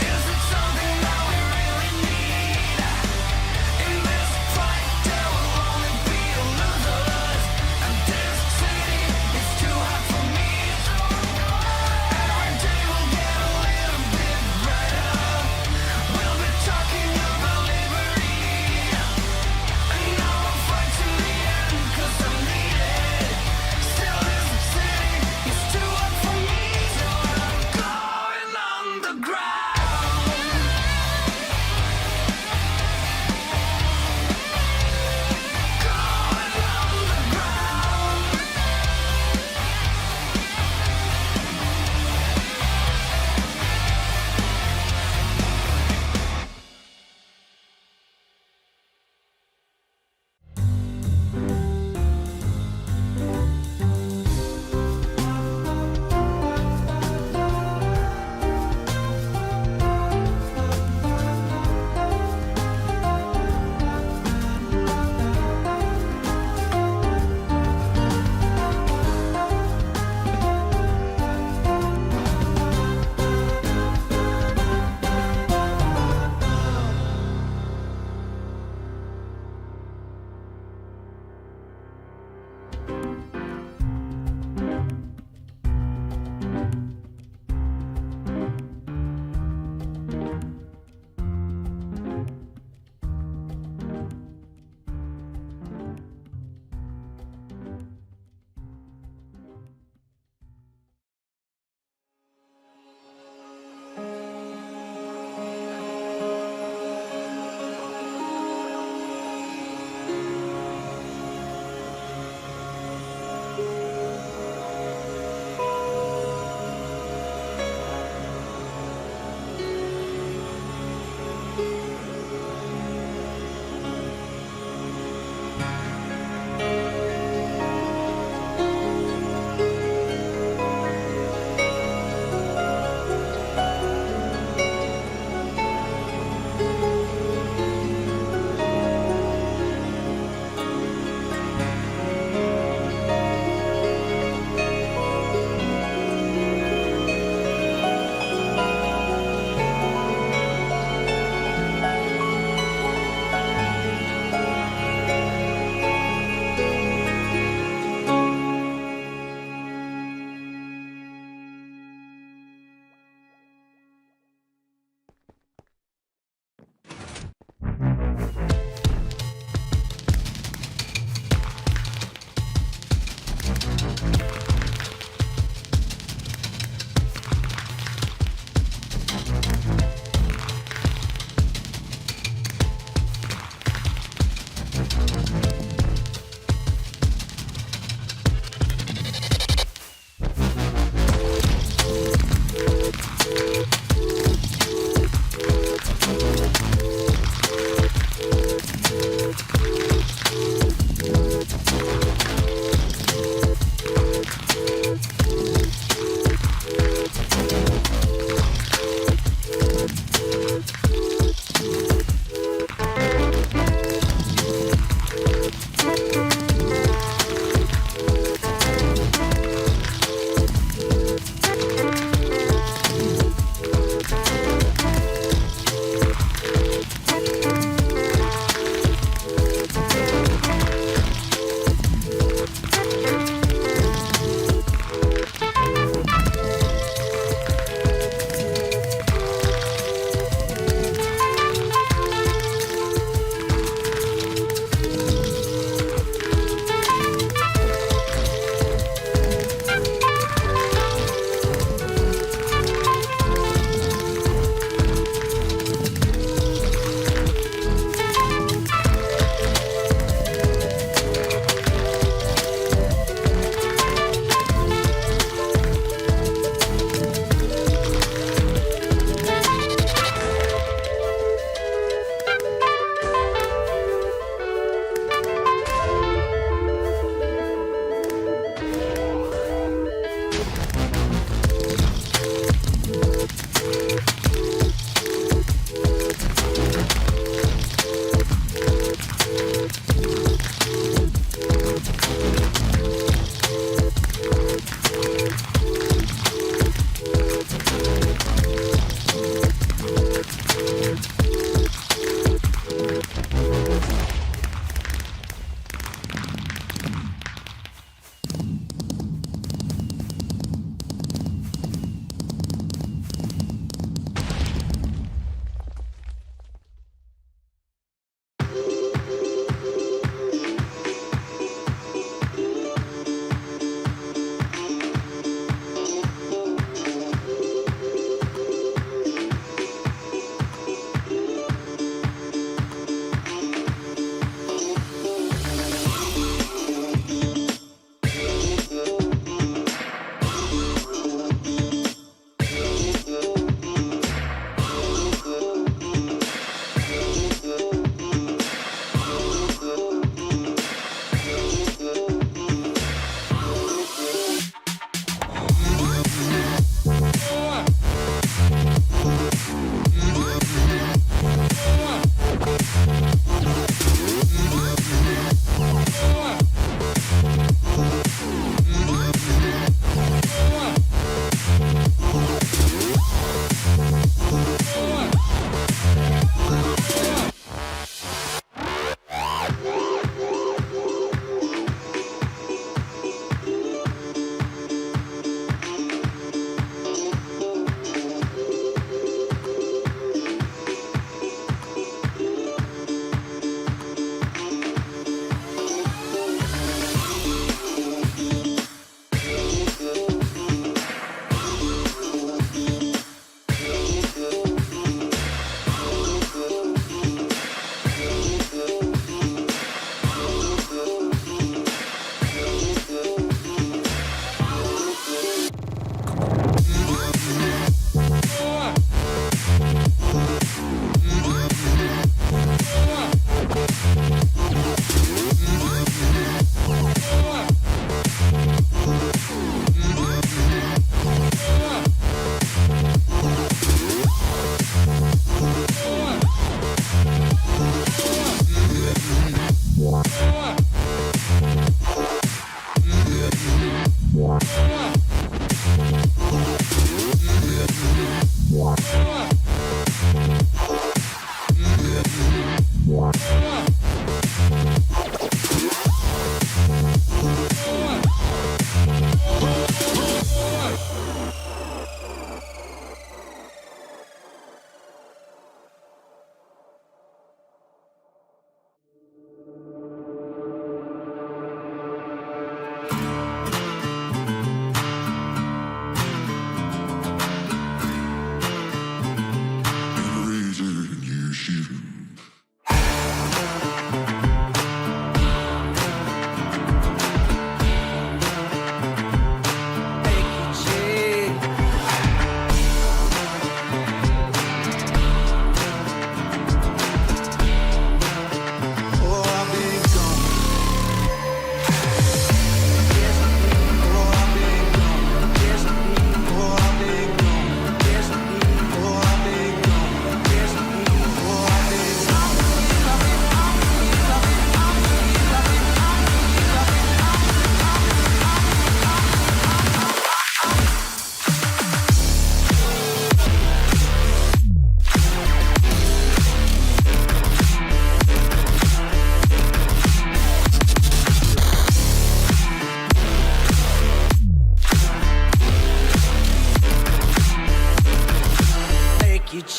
Is it something that we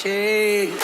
Scorching.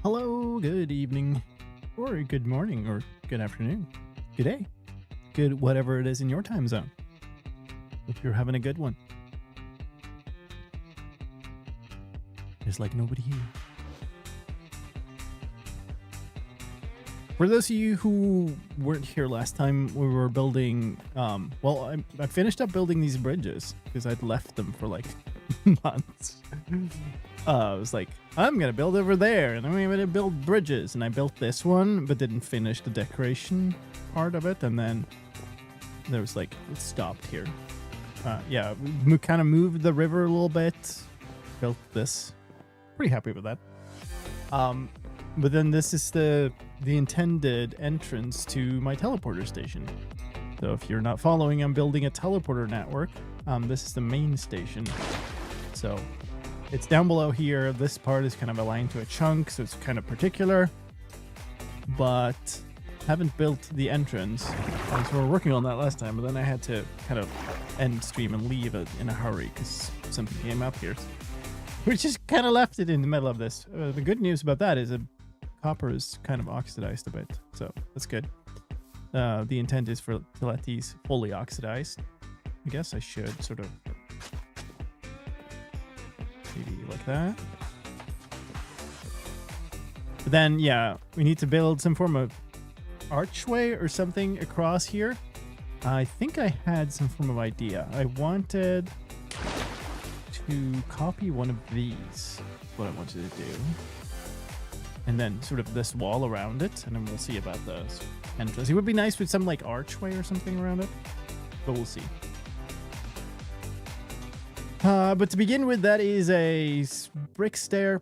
Hello, good evening, or good morning, or good afternoon, good day, good whatever it is in your time zone. Hope you're having a good one. There's like nobody here. For those of you who weren't here last time, we were building, well, I finished up building these bridges because I'd left them for like months. I was like, I'm gonna build over there and I'm gonna build bridges, and I built this one but didn't finish the decoration part of it, and then there was like, it stopped here. Yeah, we kind of moved the river a little bit, built this, pretty happy with that. But then this is the intended entrance to my teleporter station. So if you're not following, I'm building a teleporter network. This is the main station, so it's down below here. This part is kind of aligned to a chunk, so it's kind of particular, but haven't built the entrance. So we were working on that last time, but then I had to kind of end stream and leave it in a hurry because something came up here. We just kind of left it in the middle of this. The good news about that is the copper is kind of oxidized a bit, so that's good. The intent is to let these fully oxidize. I guess I should sort of maybe like that. But then, yeah, we need to build some form of archway or something across here. I think I had some form of idea. I wanted to copy one of these. That's what I wanted to do. And then sort of this wall around it, and then we'll see about the entrance. It would be nice with some like archway or something around it, but we'll see. But to begin with, that is a brick stair,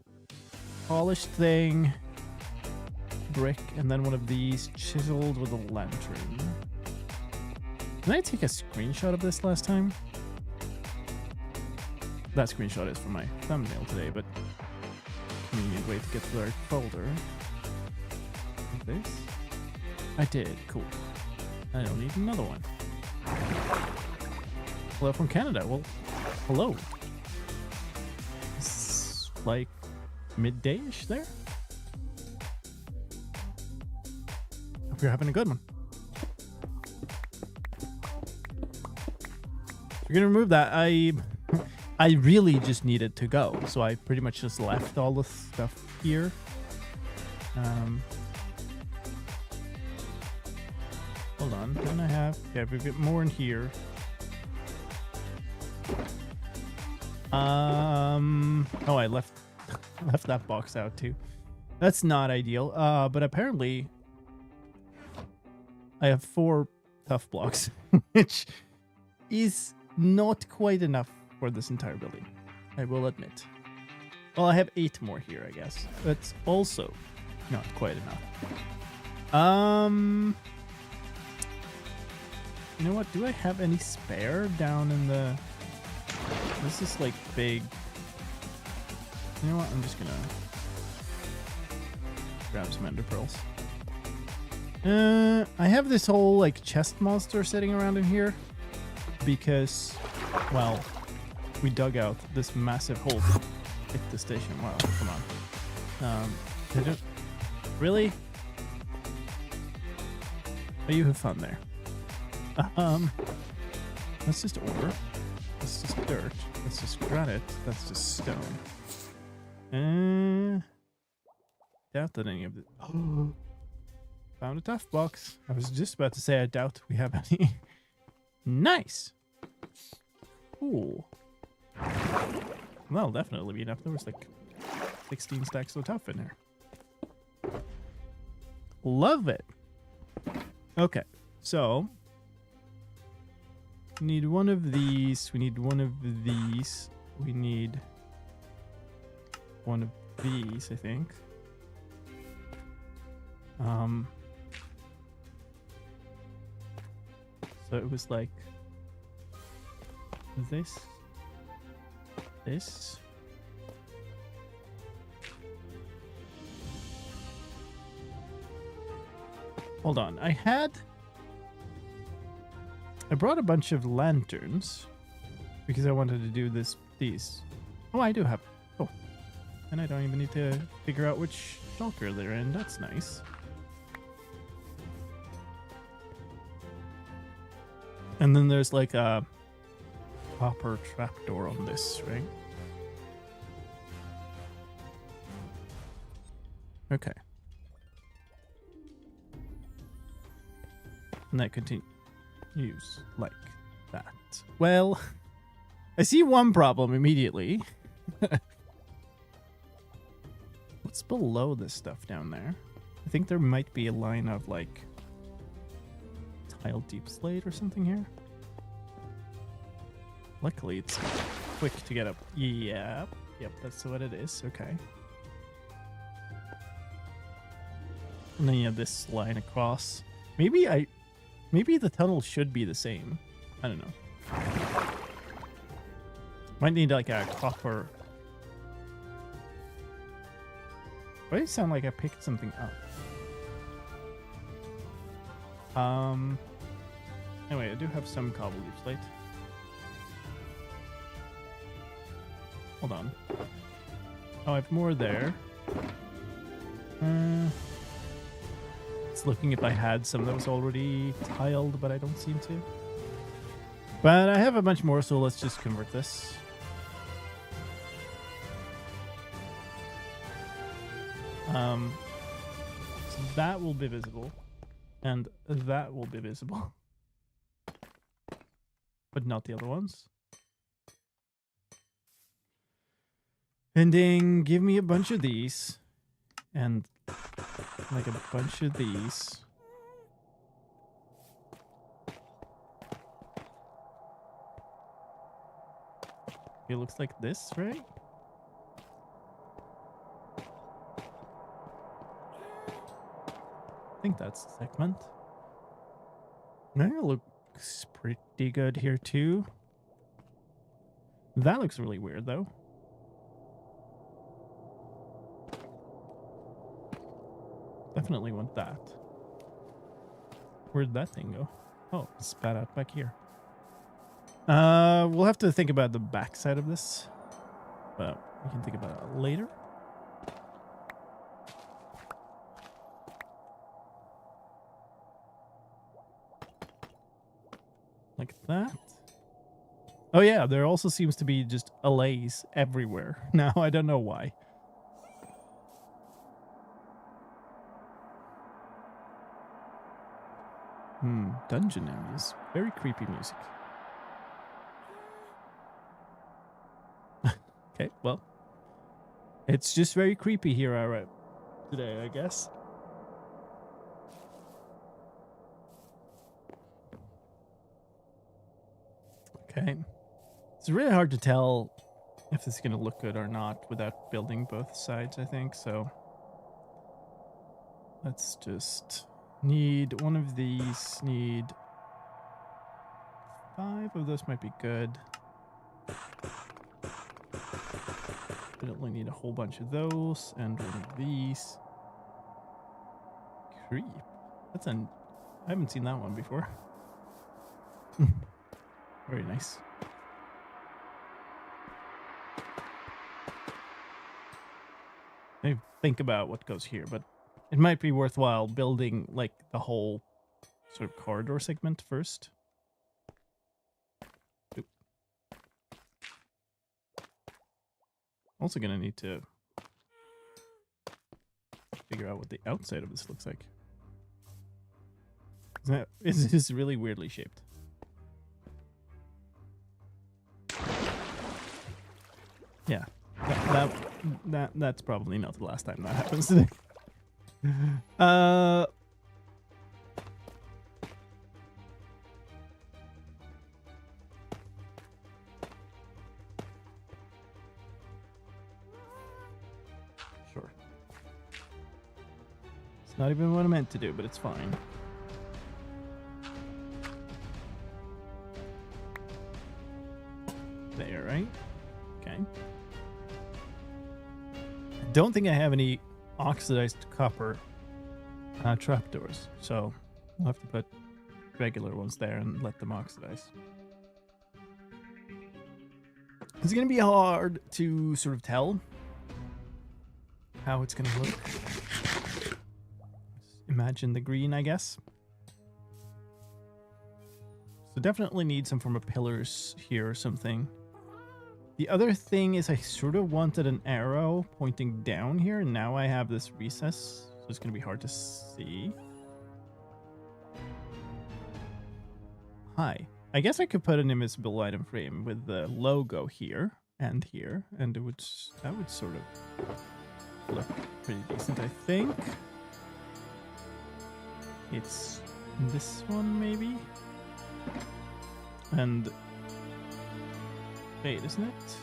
polished thing, brick, and then one of these chiseled with a lantern. Did I take a screenshot of this last time? That screenshot is for my thumbnail today, but convenient way to get to the right folder. Like this. I did, cool. I don't need another one. Hello from Canada. Well, hello. It's like midday-ish there. Hope you're having a good one. We're gonna remove that. I really just needed to go, so I pretty much just left all the stuff here. Hold on, don't I have? Yeah, we've got more in here. Oh, I left that box out too. That's not ideal. But apparently I have 4 tough blocks, which is not quite enough for this entire building, I will admit. Well, I have 8 more here, I guess. That's also not quite enough. You know what? Do I have any spare down in the... This is like big. You know what? I'm just gonna grab some ender pearls. I have this whole like chest monster sitting around in here because, well, we dug out this massive hole to hit the station. Wow, come on. Really? Oh, you have fun there. Let's just order. That's just dirt. That's just granite. That's just stone. Doubt that any of the... Oh, found a tough box. I was just about to say I doubt we have any. Nice. Cool. That'll definitely be enough. There was like 16 stacks of tough in there. Love it. Okay, so We need one of these. We need one of these. We need one of these, I think. So it was like this. Hold on. I brought a bunch of lanterns because I wanted to do these. Oh, I do have. Oh, and I don't even need to figure out which shulker they're in. That's nice. And then there's like a copper trapdoor on this, right? Okay. And that continues like that. Well, I see one problem immediately. What's below this stuff down there? I think there might be a line of like tile deep slate or something here. Luckily, it's quick to get up. Yep, that's what it is. Okay. And then you have this line across. Maybe the tunnel should be the same. I don't know. Might need like a copper. Why does it sound like I picked something up? Anyway, I do have some cobble deep slate. Hold on. Oh, I have more there. It's looking if I had some that was already tiled, but I don't seem to. But I have a bunch more, so let's just convert this. So that will be visible, and that will be visible, but not the other ones. And then give me a bunch of these, and like a bunch of these. It looks like this, right? I think that's the segment. That looks pretty good here too. That looks really weird though. Definitely want that. Where'd that thing go? Oh, it spat out back here. We'll have to think about the backside of this, but we can think about it later. Like that. Oh yeah, there also seems to be just allays everywhere. Now, I don't know why. Dungeon areas. Very creepy music. Okay, well. It's just very creepy here today, I guess. Okay. It's really hard to tell if this is going to look good or not without building both sides, I think, so let's just need one of these, need 5 of those might be good. But only need a whole bunch of those and one of these. Creep. I haven't seen that one before. Very nice. I think about what goes here, but it might be worthwhile building like the whole sort of corridor segment first. Oop. Also gonna need to figure out what the outside of this looks like. This is really weirdly shaped. Yeah, that's probably not the last time that happens today. Not even what I meant to do, but it's fine. There, right? Okay. I don't think I have any oxidized copper trapdoors, so I'll have to put regular ones there and let them oxidize. It's going to be hard to sort of tell how it's going to look. Imagine the green, I guess. So definitely need some form of pillars here or something. The other thing is I sort of wanted an arrow pointing down here, and now I have this recess, so it's going to be hard to see. Hi. I guess I could put an invisible item frame with the logo here, and it would that would sort of look pretty decent, I think. It's this one, maybe? And wait, isn't it?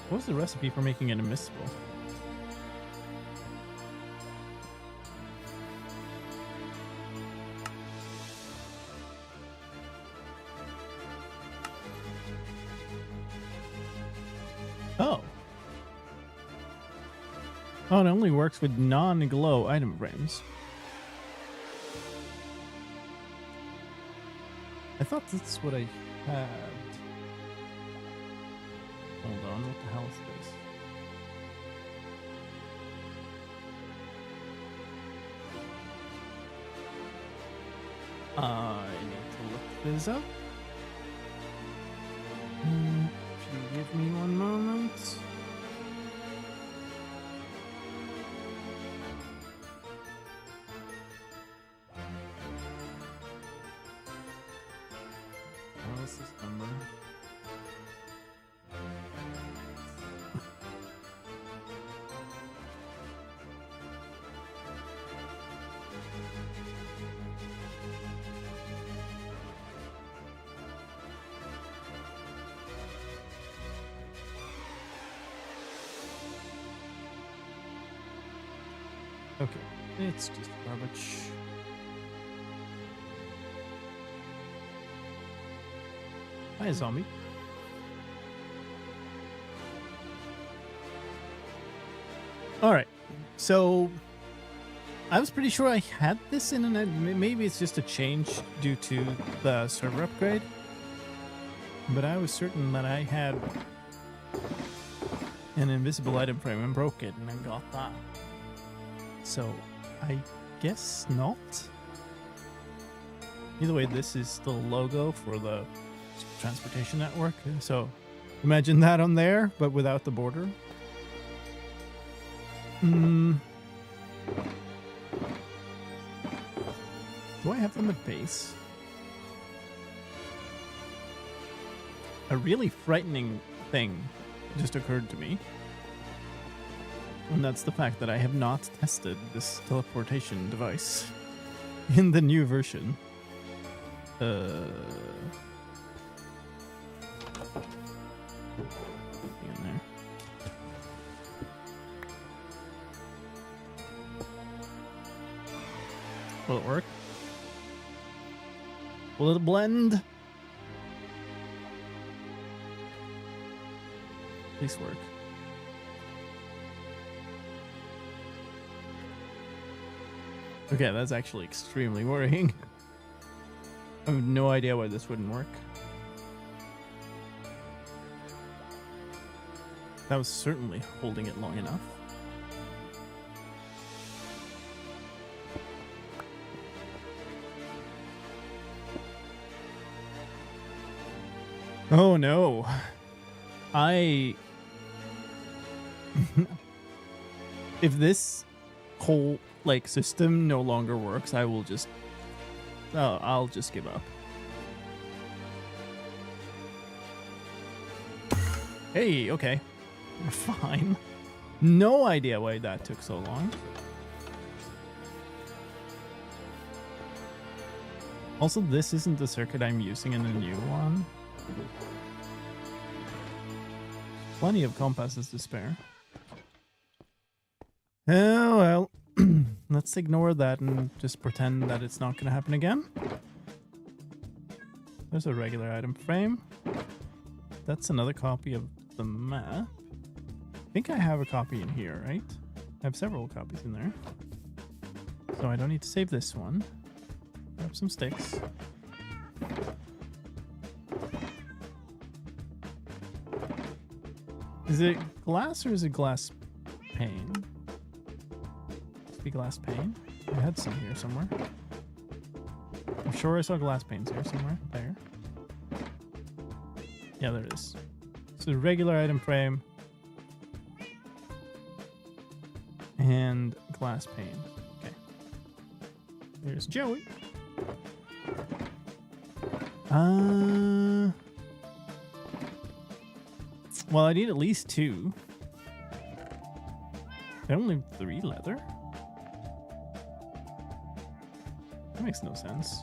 What was the recipe for making it invisible? Oh. Oh, it only works with non-glow item frames. I thought that's what I had. Hold on, what the hell is this? I need to look this up. If you give me one moment. What's this number? Okay, it's just garbage. Hi, zombie. Alright, so I was pretty sure I had this in an... Maybe it's just a change due to the server upgrade. But I was certain that I had an invisible item frame and broke it and then got that. So, I guess not. Either way, this is the logo for the transportation network. So, imagine that on there, but without the border. Do I have on the base? A really frightening thing just occurred to me. And that's the fact that I have not tested this teleportation device in the new version. In there. Will it work? Will it blend? Please work. Okay, that's actually extremely worrying. I have no idea why this wouldn't work. That was certainly holding it long enough. Oh no. If this whole system no longer works, I will just I'll just give up. Hey, okay. We're fine. No idea why that took so long. Also, this isn't the circuit I'm using in the new one. Plenty of compasses to spare. Oh, well. Let's ignore that and just pretend that it's not going to happen again. There's a regular item frame. That's another copy of the map. I think I have a copy in here, right? I have several copies in there. So I don't need to save this one. Grab some sticks. Is it glass or is it glass pane? Must be glass pane. I had some here somewhere. I'm sure I saw glass panes here somewhere. There. Yeah, there it is. So regular item frame. And glass pane. Okay. There's Joey. Well, I need at least 2. I only have 3 leather? That makes no sense.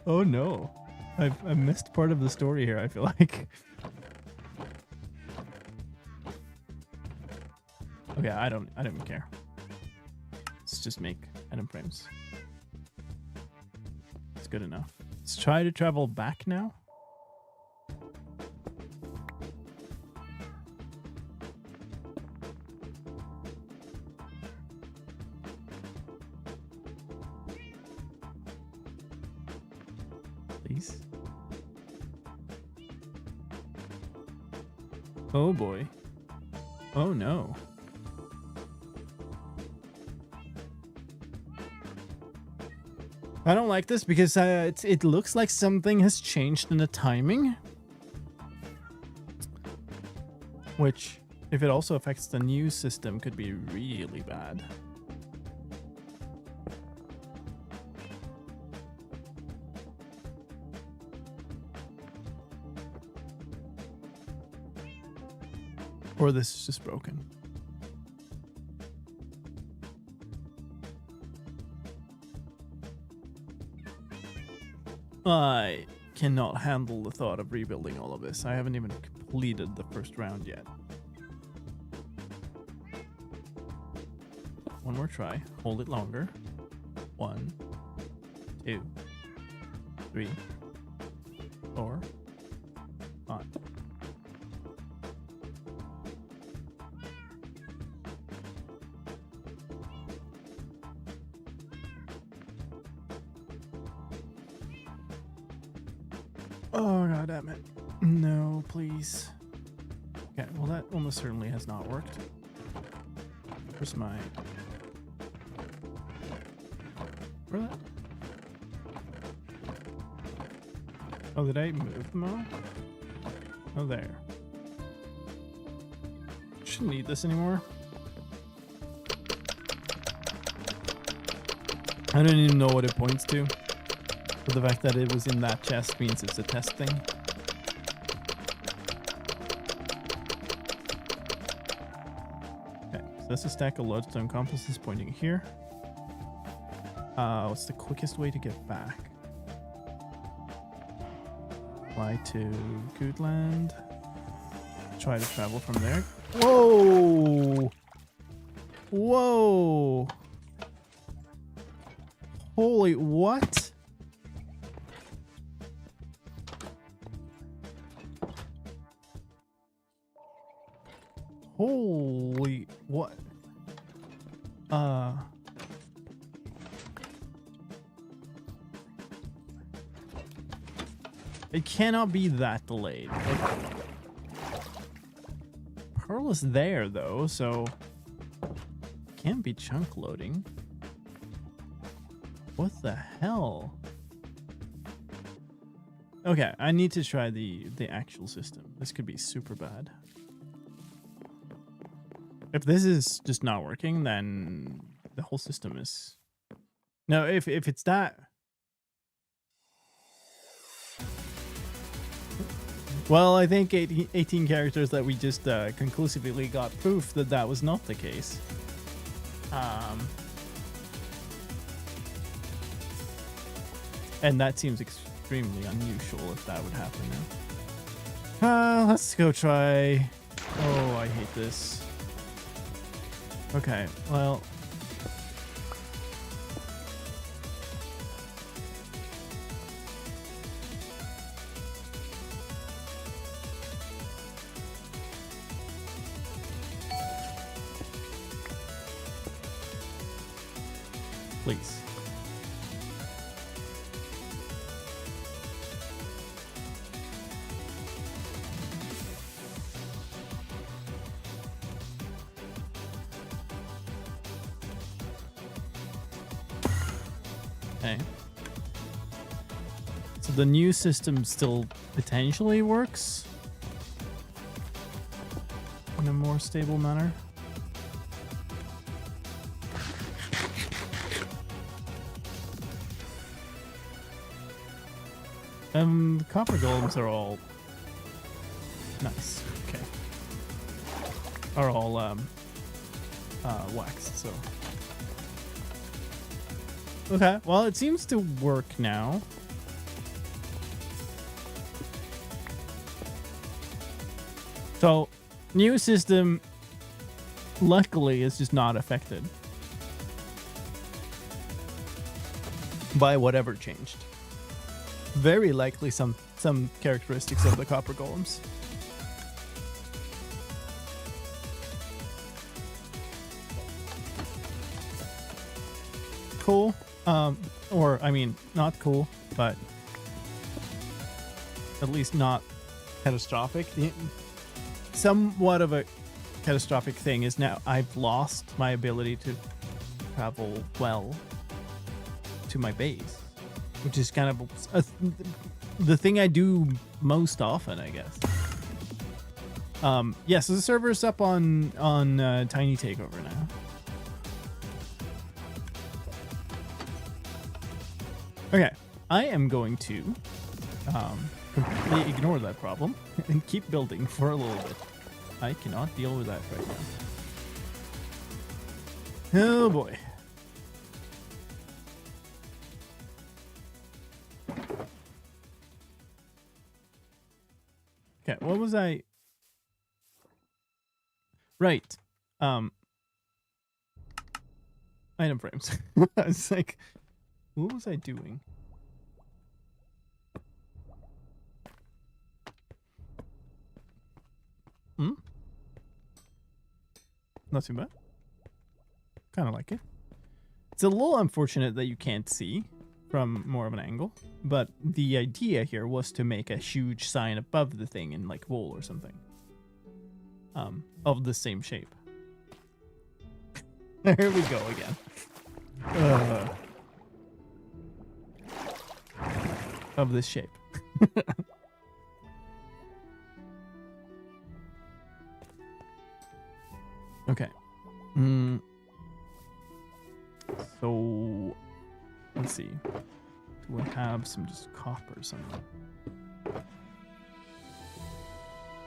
Oh no. I missed part of the story here, I feel like. Okay, I don't even care. Let's just make item frames. It's good enough. Let's try to travel back now. Please. Oh boy. Oh no. I don't like this because it looks like something has changed in the timing. Which, if it also affects the new system, could be really bad. Or this is just broken. I cannot handle the thought of rebuilding all of this. I haven't even completed the first round yet. One more try. Hold it longer. 1, 2, 3, 4, 5. Oh, god damn it. No, please. Okay, well that almost certainly has not worked. Where's my... Where that? Oh, did I move them all? Oh, there. Shouldn't need this anymore. I don't even know what it points to. But the fact that it was in that chest means it's a test thing. Okay, so that's a stack of lodestone compasses pointing here. What's the quickest way to get back? Fly to Goodland. Try to travel from there. Whoa! Whoa! Holy, what? Holy, what? It cannot be that delayed. Like, Pearl is there though, so can't be chunk loading. What the hell? Okay, I need to try the actual system. This could be super bad. If this is just not working, then the whole system is... No, if it's that... Well, I think 18 characters that we just conclusively got proof that that was not the case. And that seems extremely unusual if that would happen now. Let's go try. Oh, I hate this. Okay, well. Please. Okay. So the new system still potentially works in a more stable manner. The copper golems are all nice. Okay. Are all waxed, so. Okay, well, it seems to work now. So, new system, luckily, is just not affected by whatever changed. Very likely some characteristics of the copper golems. Cool. Or, I mean, not cool, but at least not catastrophic. Somewhat of a catastrophic thing is now I've lost my ability to travel well to my base, which is kind of the thing I do most often, I guess. Yeah, so the server's up on Tiny Takeover now. Okay, I am going to completely ignore that problem and keep building for a little bit. I cannot deal with that right now. Oh boy. Okay, what was I? Right. Item frames. It's like, what was I doing? Not too bad. Kind of like it. It's a little unfortunate that you can't see from more of an angle, but the idea here was to make a huge sign above the thing in like wool or something. Of the same shape. There we go again. Of this shape. Okay. So let's see. Do I have some just copper somewhere?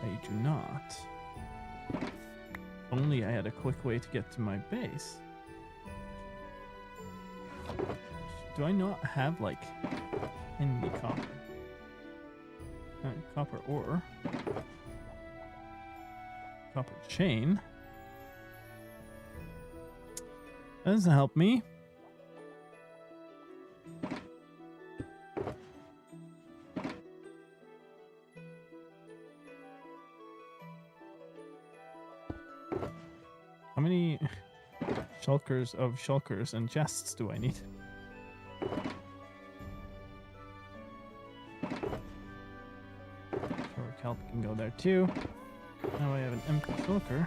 I do not. Only I had a quick way to get to my base. Do I not have like any copper? Copper ore. Copper chain. That doesn't help me. How many shulkers of shulkers and chests do I need? Kelp can go there too. Now I have an empty shulker.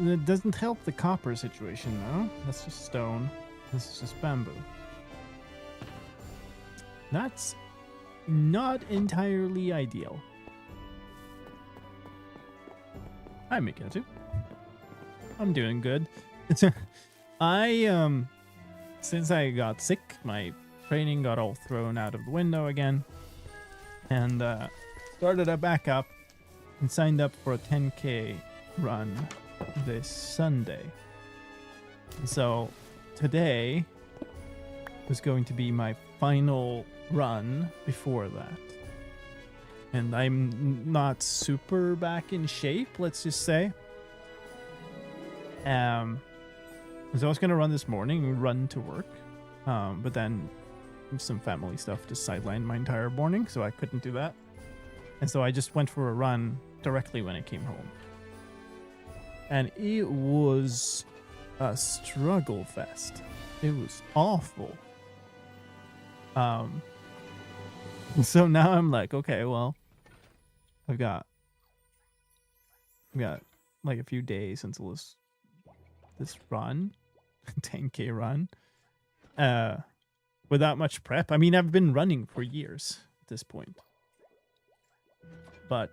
That doesn't help the copper situation though. That's just stone. This is just bamboo. That's not entirely ideal. Hi, Mikatu. I'm doing good. Since I got sick, my training got all thrown out of the window again, and started a backup and signed up for a 10K run this Sunday. So today was going to be my final run before that. and I'm not super back in shape, let's just say. So I was gonna run this morning, run to work, but then some family stuff just sidelined my entire morning, so I couldn't do that. And so I just went for a run directly when I came home. And it was a struggle fest. It was awful. So now I'm like, okay, well, I've got like a few days until this run, 10K run, without much prep. I mean, I've been running for years at this point, but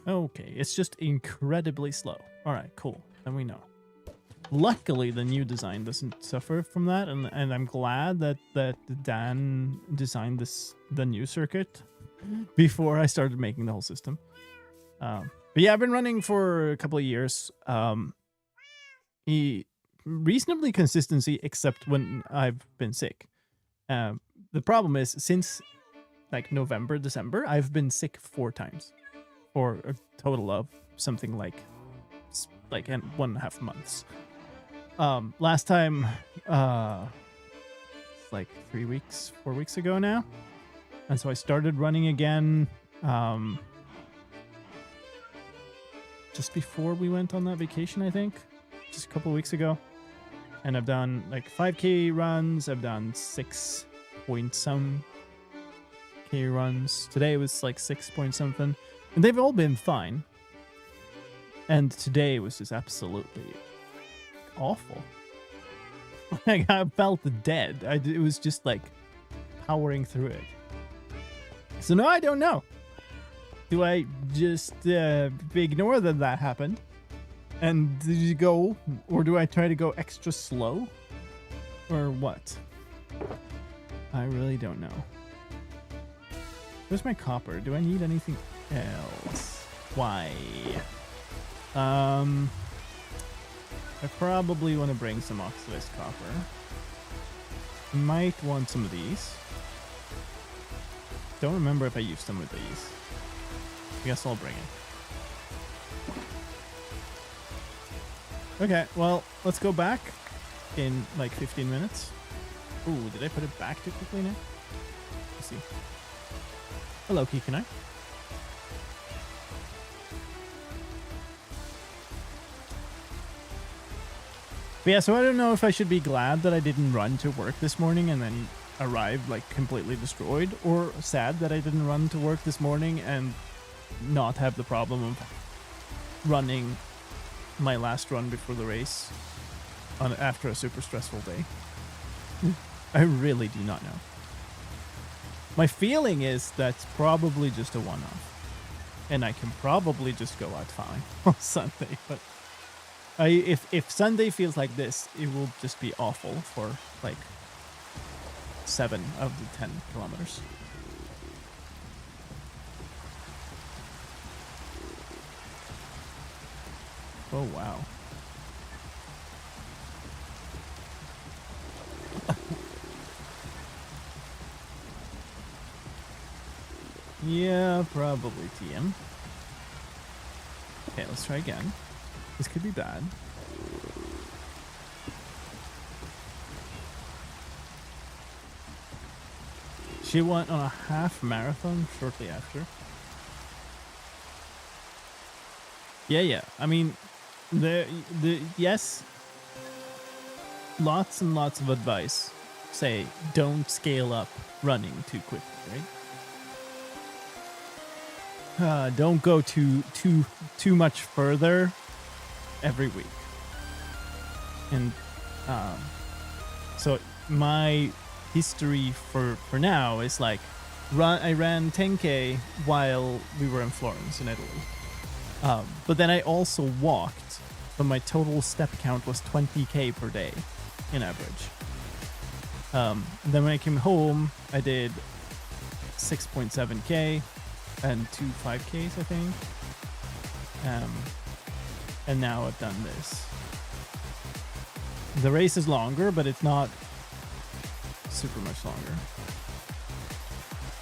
okay, it's just incredibly slow. All right, cool. Then we know. Luckily, the new design doesn't suffer from that, and I'm glad that Dan designed the new circuit before I started making the whole system. But yeah, I've been running for a couple of years. Reasonably consistency, except when I've been sick. The problem is, since like November, December, I've been sick 4 times, for a total of something like 1.5 months. Last time, like 4 weeks ago now. And so I started running again, just before we went on that vacation, I think, just a couple of weeks ago. And I've done like 5K runs. I've done 6 point some K runs. Today was like 6 point something, and they've all been fine. And today was just absolutely awful. Like, I felt dead. It was just like powering through it. So now I don't know. Do I just ignore that happened and go, or do I try to go extra slow, or what? I really don't know. Where's my copper? Do I need anything else? Why? I probably want to bring some oxidized copper. Might want some of these. Don't remember if I used some of these. I guess I'll bring it. Okay, well, let's go back in like 15 minutes. Ooh, did I put it back too quickly now? Let's see. Hello, Kikanai. But yeah, so I don't know if I should be glad that I didn't run to work this morning and then arrived like completely destroyed, or sad that I didn't run to work this morning and not have the problem of running my last run before the race after a super stressful day. I really do not know. My feeling is that's probably just a one-off, and I can probably just go out fine on Sunday. But if Sunday feels like this, it will just be awful for like 7 of the 10 kilometers. Oh wow. Yeah, probably TM. Okay, let's try again. This could be bad. She went on a half marathon shortly after. Yeah. I mean, yes. Lots and lots of advice say don't scale up running too quickly, right? Don't go too much further every week. And so my history for now is like I ran 10K while we were in Florence in Italy. But then I also walked, so my total step count was 20K per day in average. Then when I came home, I did 6.7K and 2 5Ks, I think. And now I've done this. The race is longer, but it's not super much longer.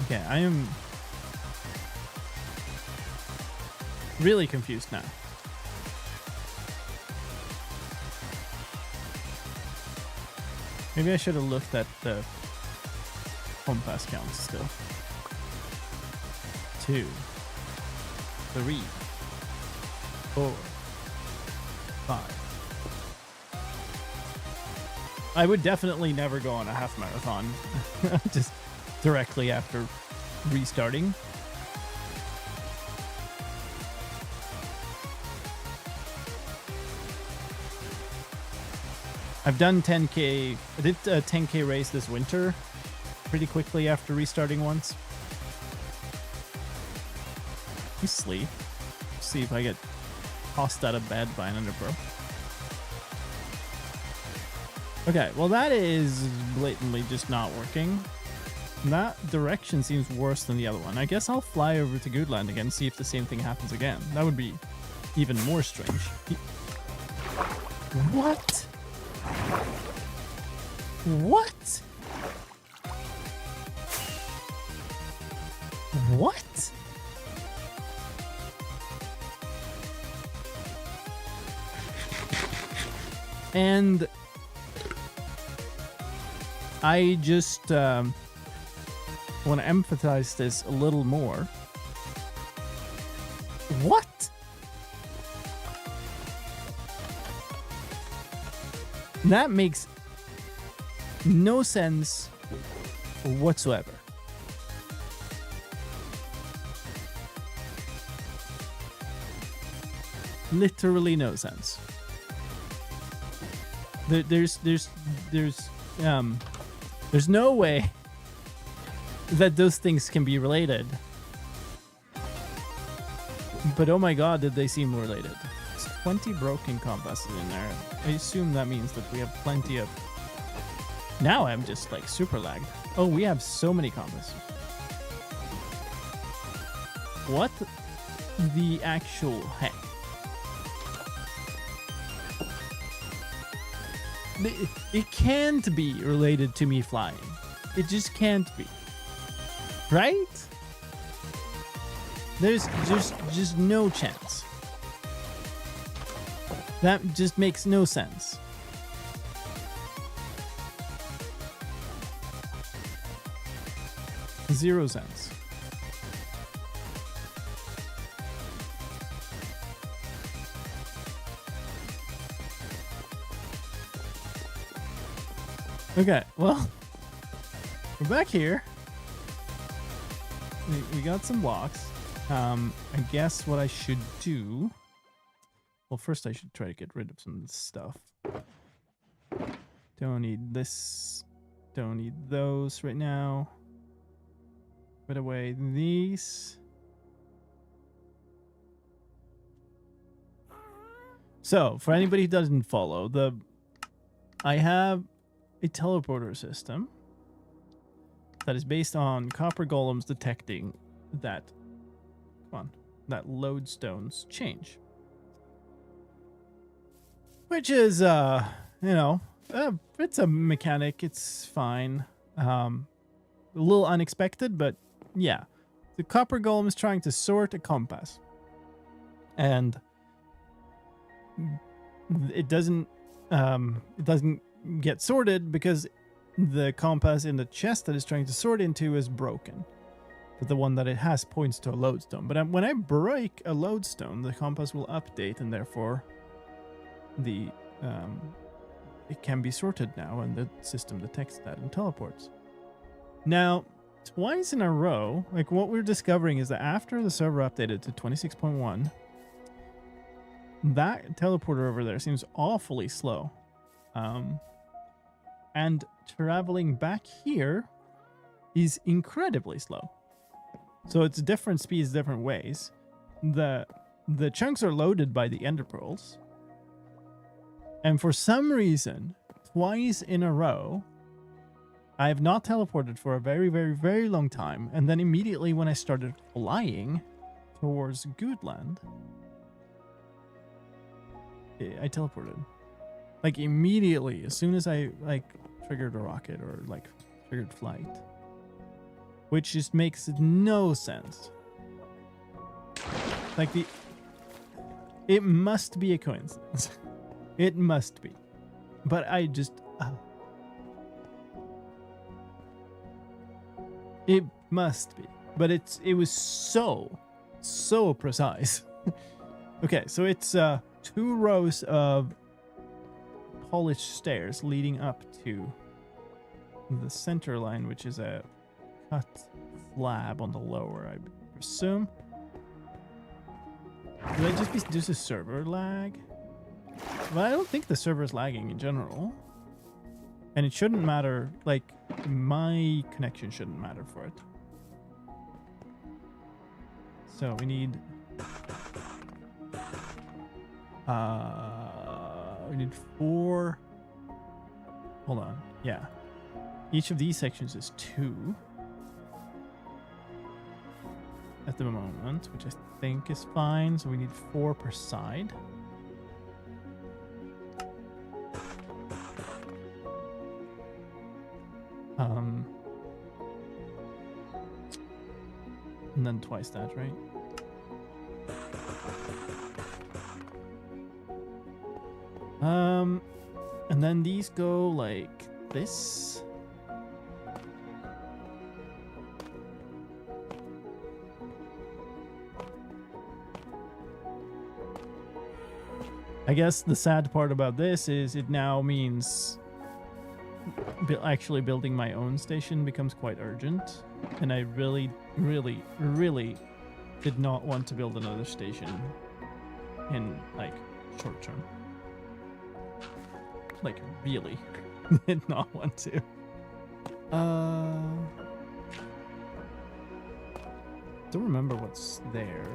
Okay, I am really confused now. Maybe I should have looked at the compass counts still. 2, 3, 4, 5. I would definitely never go on a half marathon just directly after restarting. I've done 10K. I did a 10K race this winter pretty quickly after restarting once. You sleep. See if I get tossed out of bed by an underpro. Okay, well that is blatantly just not working. That direction seems worse than the other one. I guess I'll fly over to Goodland again and see if the same thing happens again. That would be even more strange. What? What? What? And I just want to emphasize this a little more. What? That makes no sense whatsoever. Literally no sense. There's no way that those things can be related. But oh my god, did they seem related. There's 20 broken compasses in there. I assume that means that we have plenty of... Now I'm just like super lagged. Oh, we have so many compasses. What the actual heck? It can't be related to me flying. It just can't be. Right? There's just no chance. That just makes no sense. Zero sense. Okay, well, we're back here. We got some blocks. I guess what I should do... Well, first I should try to get rid of some stuff. Don't need this. Don't need those right now. Put away these. So, for anybody who doesn't follow, I have a teleporter system that is based on copper golems detecting that lodestones change, which is it's a mechanic. It's fine. A little unexpected, but yeah, the copper golem is trying to sort a compass, and it doesn't get sorted because the compass in the chest that it's trying to sort into is broken. But the one that it has points to a lodestone. But when I break a lodestone, the compass will update, and therefore it can be sorted now, and the system detects that and teleports. Now, twice in a row, like what we're discovering is that after the server updated to 26.1, that teleporter over there seems awfully slow. And traveling back here is incredibly slow. So it's different speeds, different ways. The chunks are loaded by the ender pearls. And for some reason, twice in a row, I have not teleported for a very, very, very long time. And then immediately when I started flying towards Goodland, I teleported. Like immediately, as soon as I like triggered a rocket or like triggered flight. Which just makes no sense. Like it must be a coincidence. It must be. But I just... it must be. But it was so precise. Okay, so it's 2 rows of polished stairs leading up to the center line, which is a cut slab on the lower, I presume. Would I just be just a server lag? Well, I don't think the server is lagging in general. And it shouldn't matter, like, my connection shouldn't matter for it. So we need... we need 4... Hold on, yeah. Each of these sections is 2. At the moment, which I think is fine. So we need 4 per side. And then twice that, right? And then these go like this. I guess the sad part about this is it now means actually building my own station becomes quite urgent. And I really, really, really did not want to build another station in, like, short term. Like, really did not want to. Don't remember what's there.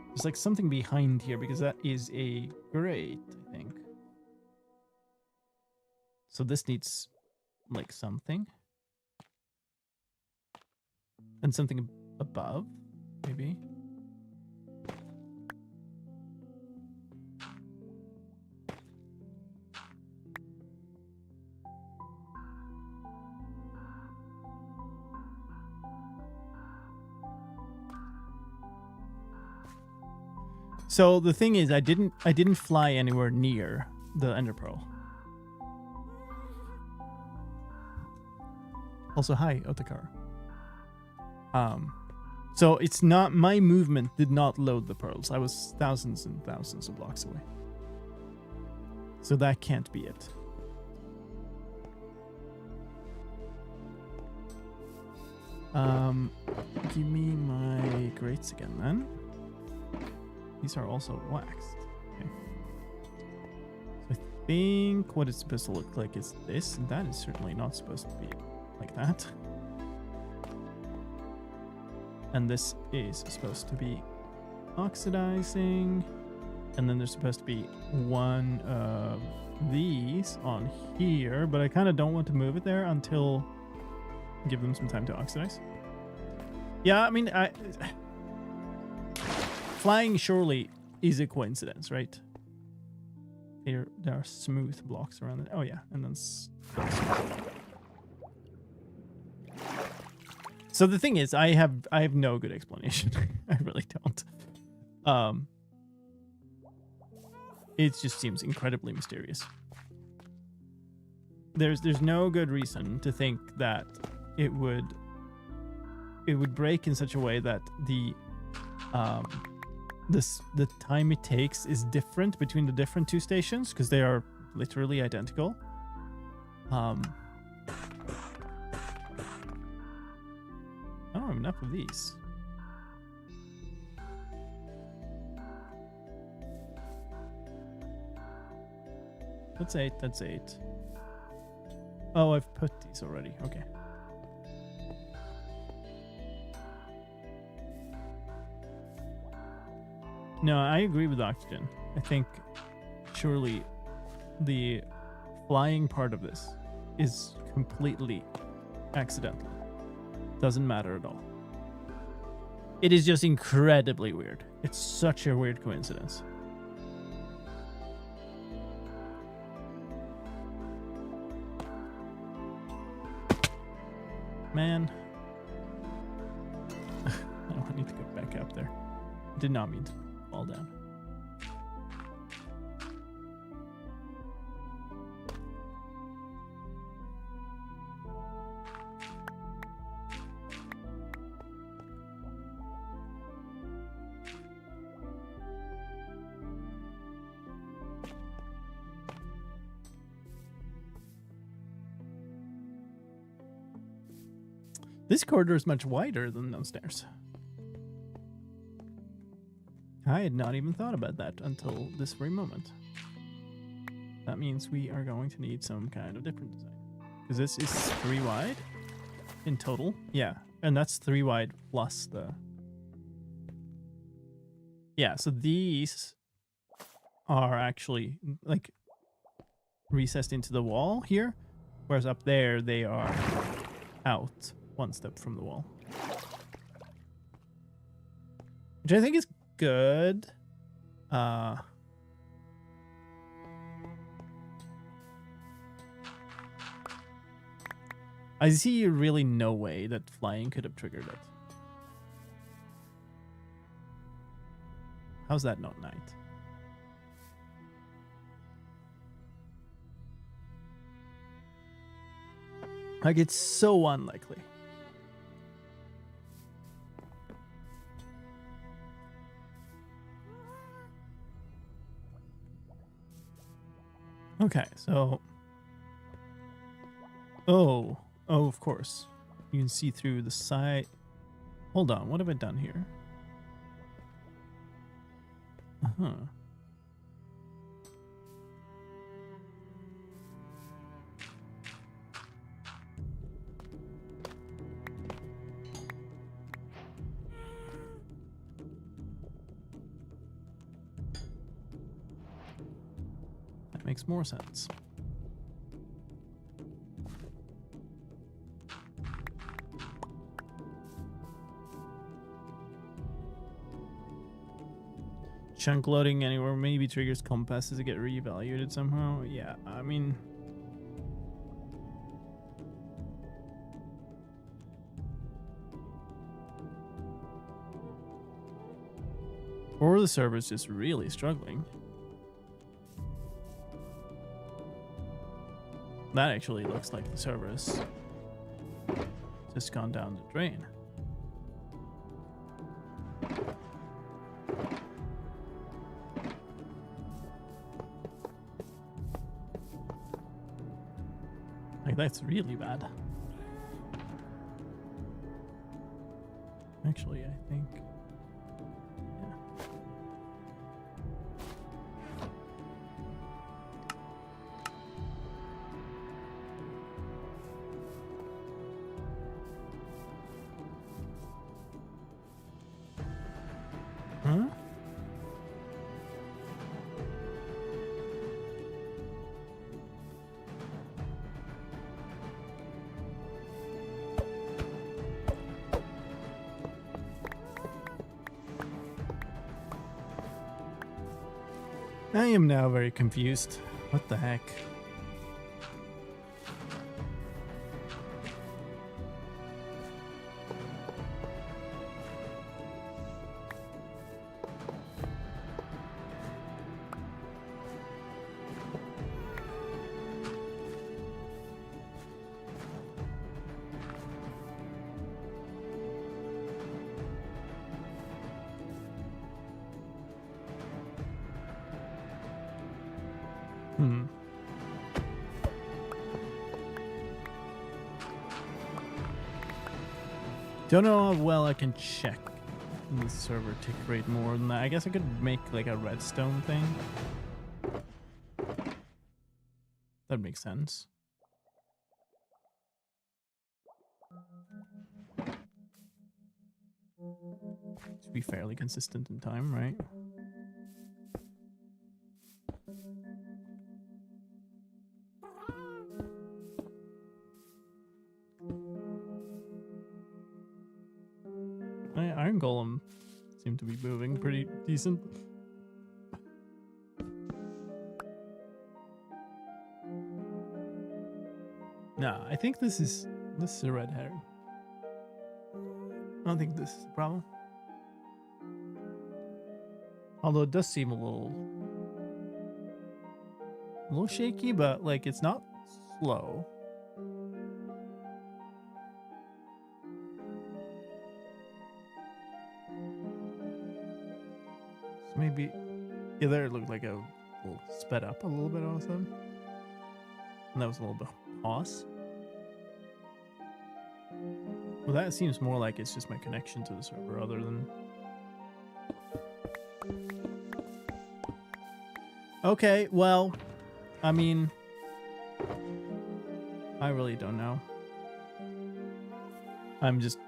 There's like something behind here because that is a grate, I think. So this needs like something. And something above, maybe. So the thing is, I didn't fly anywhere near the Ender Pearl. Also, hi, Otakar. So it's not, my movement did not load the pearls. I was thousands and thousands of blocks away. So that can't be it. Give me my grates again then. These are also waxed. Okay. So I think what it's supposed to look like is this, and that is certainly not supposed to be like that. And this is supposed to be oxidizing, and then there's supposed to be one of these on here, but I kind of don't want to move it there until give them some time to oxidize. Yeah, I mean, flying surely is a coincidence, right? There are smooth blocks around it. Oh yeah, and then so the thing is, I have no good explanation. I really don't. It just seems incredibly mysterious. There's no good reason to think that it would break in such a way that the time it takes is different between the different 2 stations, because they are literally identical. I don't have enough of these. That's 8, that's 8. Oh, I've put these already, okay. No, I agree with oxygen. I think surely the flying part of this is completely accidental. Doesn't matter at all. It is just incredibly weird. It's such a weird coincidence. Man. Oh, I need to go back up there. Did not mean to fall down. This corridor is much wider than downstairs. I had not even thought about that until this very moment. That means we are going to need some kind of different design. Because this is 3 wide in total. Yeah, and that's 3 wide plus the... Yeah, so these are actually like recessed into the wall here. Whereas up there, they are out 1 step from the wall. Which I think is good. I see really no way that flying could have triggered it. How's that not night? Like, it's so unlikely. Okay, so... Oh, of course. You can see through the side. Hold on, what have I done here? Uh-huh. That makes more sense. Chunk loading anywhere maybe triggers compasses to get reevaluated somehow. Yeah, I mean... Or the server's just really struggling. That actually looks like the server's just gone down the drain. Like, that's really bad. Actually, I think... Huh? I am now very confused. What the heck? Don't know how well I can check the server tick rate more than that. I guess I could make like a redstone thing. That makes sense. To be fairly consistent in time, right? Iron Golem seem to be moving pretty decent. Nah, I think this is a red herring. I don't think this is a problem. Although it does seem a little shaky, but like it's not slow. So maybe, yeah, there it looked like a little sped up a little bit all of a sudden. And that was a little bit pause. Well, that seems more like it's just my connection to the server other than... Okay, well, I mean, I really don't know. I'm just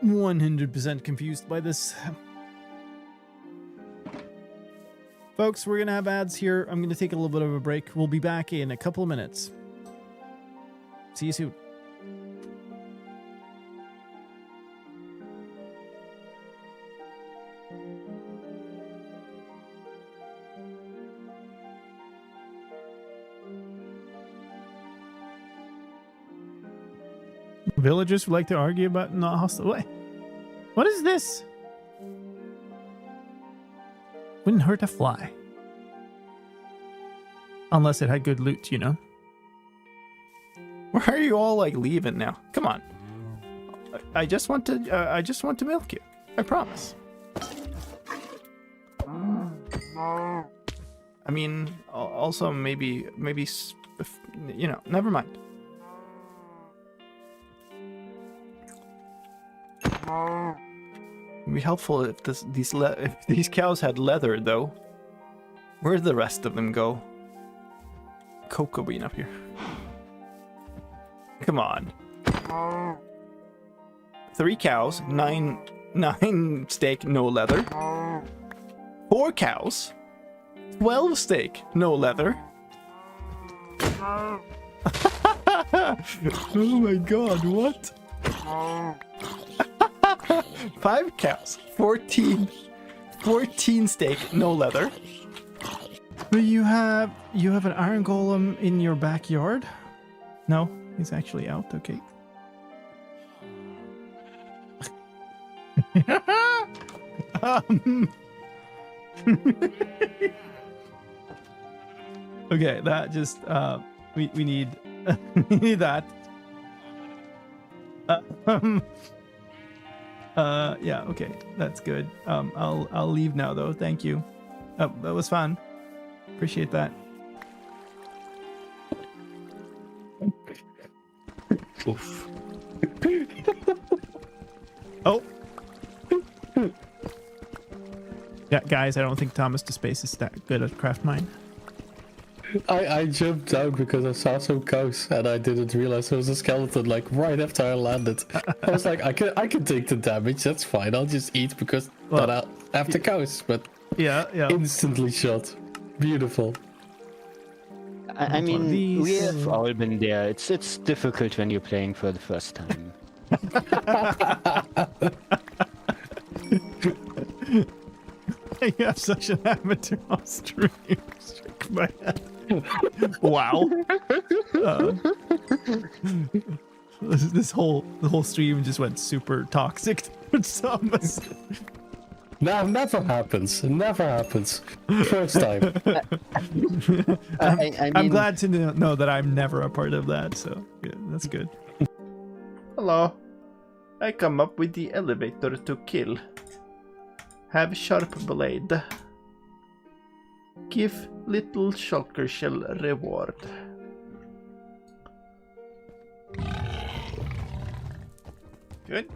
100% confused by this. Folks, we're going to have ads here. I'm going to take a little bit of a break. We'll be back in a couple of minutes. See you soon. Villagers would like to argue about not hostile. What is this? Wouldn't hurt a fly. Unless it had good loot, you know. Why are you all like leaving now? Come on. I just want to milk you. I promise. I mean, also maybe, you know, never mind. It'd be helpful if if these cows had leather, though. Where'd the rest of them go? Cocoa bean up here. Come on. 3 cows, 9 steak, no leather. 4 cows, 12 steak, no leather. Oh my god, what? 5 cows, 14 steak, no leather. But you have an iron golem in your backyard? No, he's actually out. Okay. Okay, that just we need we need that. Yeah, okay, that's good. I'll leave now though. Thank you. Oh, that was fun. Appreciate that. Oof. Oh. Yeah, guys, I don't think Thomas DeSpace is that good at craft mine. I jumped down because I saw some cows and I didn't realize there was a skeleton like right after I landed. I was like, I can take the damage, that's fine. I'll just eat because then I'll have the cows. But yeah, instantly shot. Beautiful. I mean, we have all been there. It's difficult when you're playing for the first time. You have such an amateur on stream. Struck my head. Wow. The whole stream just went super toxic towards Thomas. No, never happens. Never happens. First time. I'm glad to know that I'm never a part of that. So yeah, that's good. Hello. I come up with the elevator to kill. Have sharp blade. Give little shulker shell reward. Good.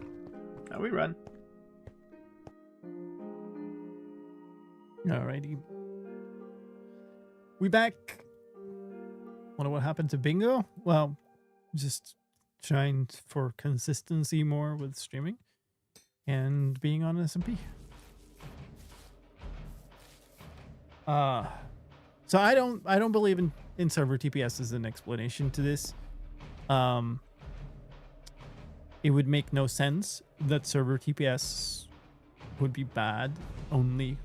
Now we run. Alrighty. We back. Wonder what happened to Bingo? Well, just trying for consistency more with streaming and being on SMP. So I don't believe in server TPS as an explanation to this. It would make no sense that server TPS would be bad only.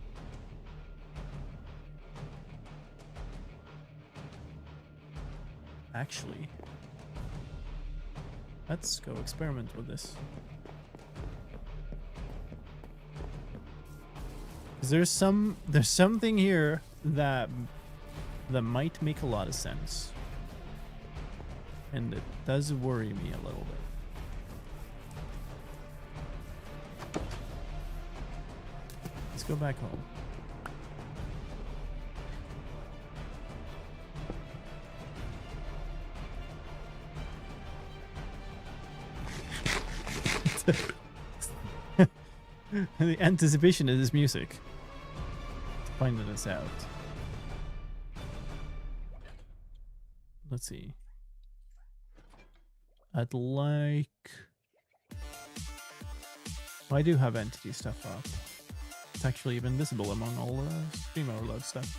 Actually, let's go experiment with this. There's something here that might make a lot of sense. And it does worry me a little bit. Let's go back home. The anticipation of this music. Finding this out. Let's see. I'd like... I do have entity stuff up. It's actually even visible among all the stream overload stuff.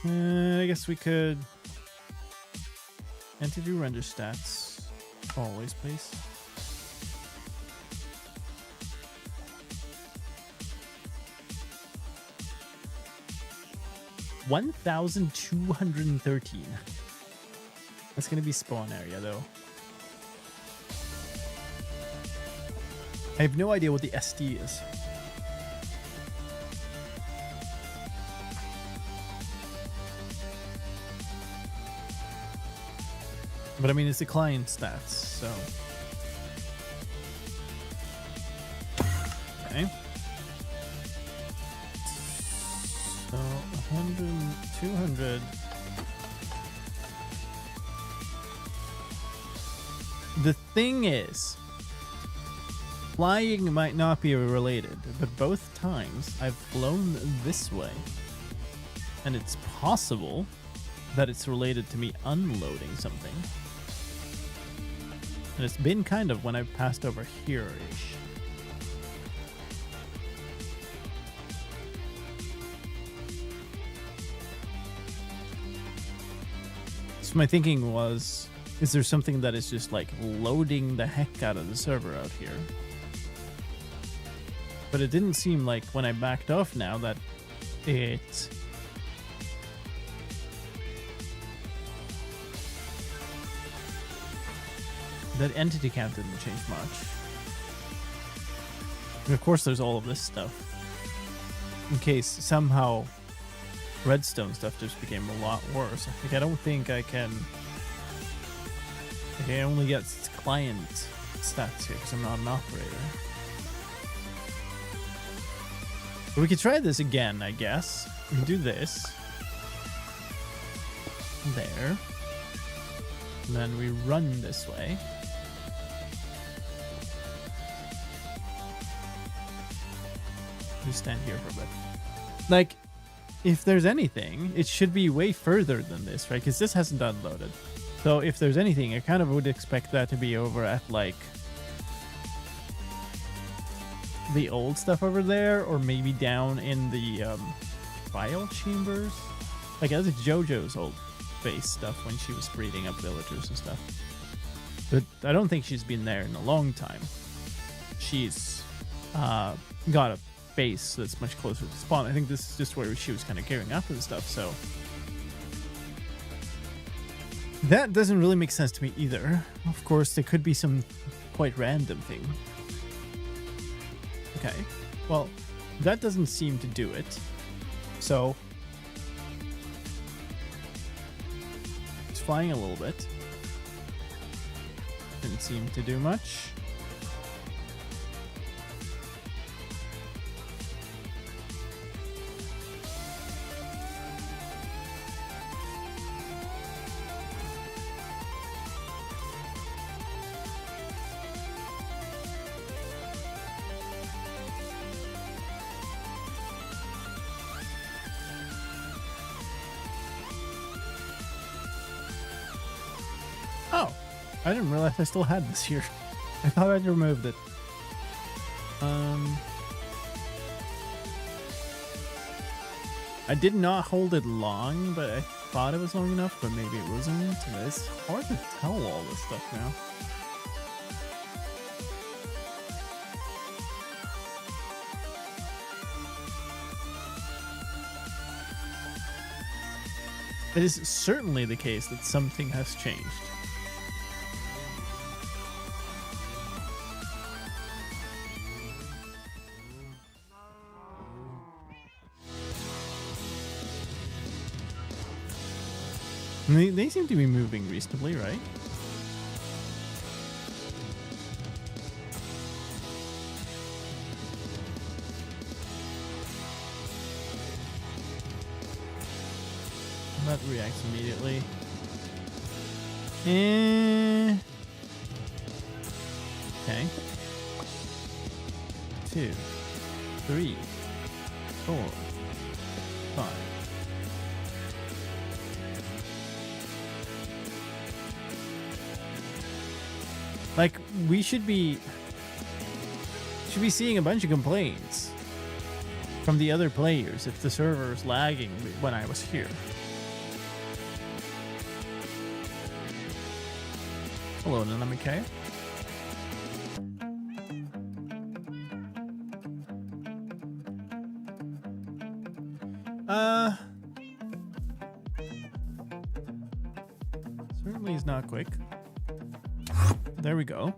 I guess we could... Entity render stats. Always, please. $1,213. That's gonna be spawn area though. I have no idea what the SD is. But I mean, it's the client stats, so. Okay. So 100, 200. The thing is, flying might not be related, but both times I've flown this way. And it's possible that it's related to me unloading something. And it's been kind of when I've passed over here-ish. So my thinking was, is there something that is just like loading the heck out of the server out here? But it didn't seem like when I backed off now that it... that entity count didn't change much. And of course there's all of this stuff. In case somehow redstone stuff just became a lot worse. Like, I don't think I can... Like, I only get client stats here because I'm not an operator. But we could try this again, I guess. We can do this. There. And then we run this way. We stand here for a bit. Like, if there's anything, it should be way further than this, right? Because this hasn't unloaded. So if there's anything, I kind of would expect that to be over at, like, the old stuff over there, or maybe down in the file chambers. Like, that's JoJo's old base stuff when she was breeding up villagers and stuff. But I don't think she's been there in a long time. She's got a base that's much closer to spawn. I think this is just where she was kind of gearing up and stuff, so that doesn't really make sense to me either. Of course, there could be some quite random thing. Okay, well, that doesn't seem to do it. So it's flying a little bit. Didn't seem to do much. Oh, I didn't realize I still had this here. I thought I'd removed it. I did not hold it long, but I thought it was long enough, but maybe it wasn't. It's hard to tell all this stuff now. It is certainly the case that something has changed. They seem to be moving reasonably, right? That reacts immediately. Okay. 2, 3, 4, 5. Like, we should be seeing a bunch of complaints from the other players if the server is lagging when I was here. Hello, Nanamike. Certainly is not quick. There we go.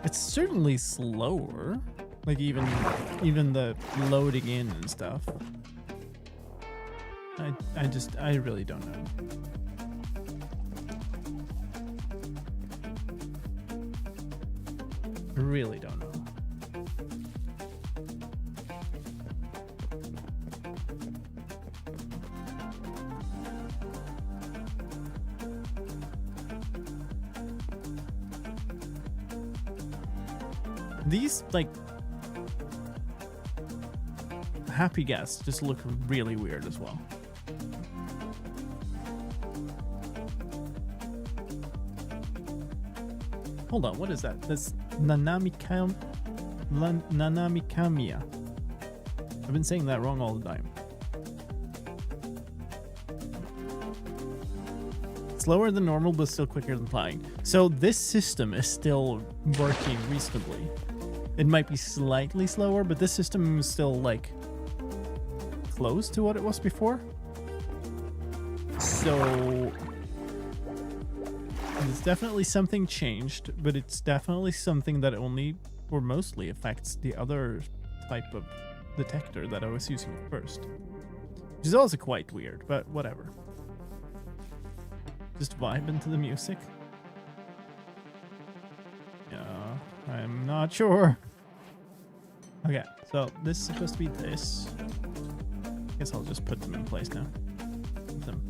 It's certainly slower. Like even the loading in and stuff. I really don't know. I really don't know. These, like, happy guests just look really weird as well. Hold on, what is that? That's Nanamikamia. I've been saying that wrong all the time. Slower than normal, but still quicker than flying. So this system is still working reasonably. It might be slightly slower, but this system is still, like, close to what it was before. So it's definitely something changed, but it's definitely something that only or mostly affects the other type of detector that I was using at first, which is also quite weird, but whatever. Just vibing to the music. Yeah, I'm not sure. Okay, so this is supposed to be this. Guess I'll just put them in place now. Let them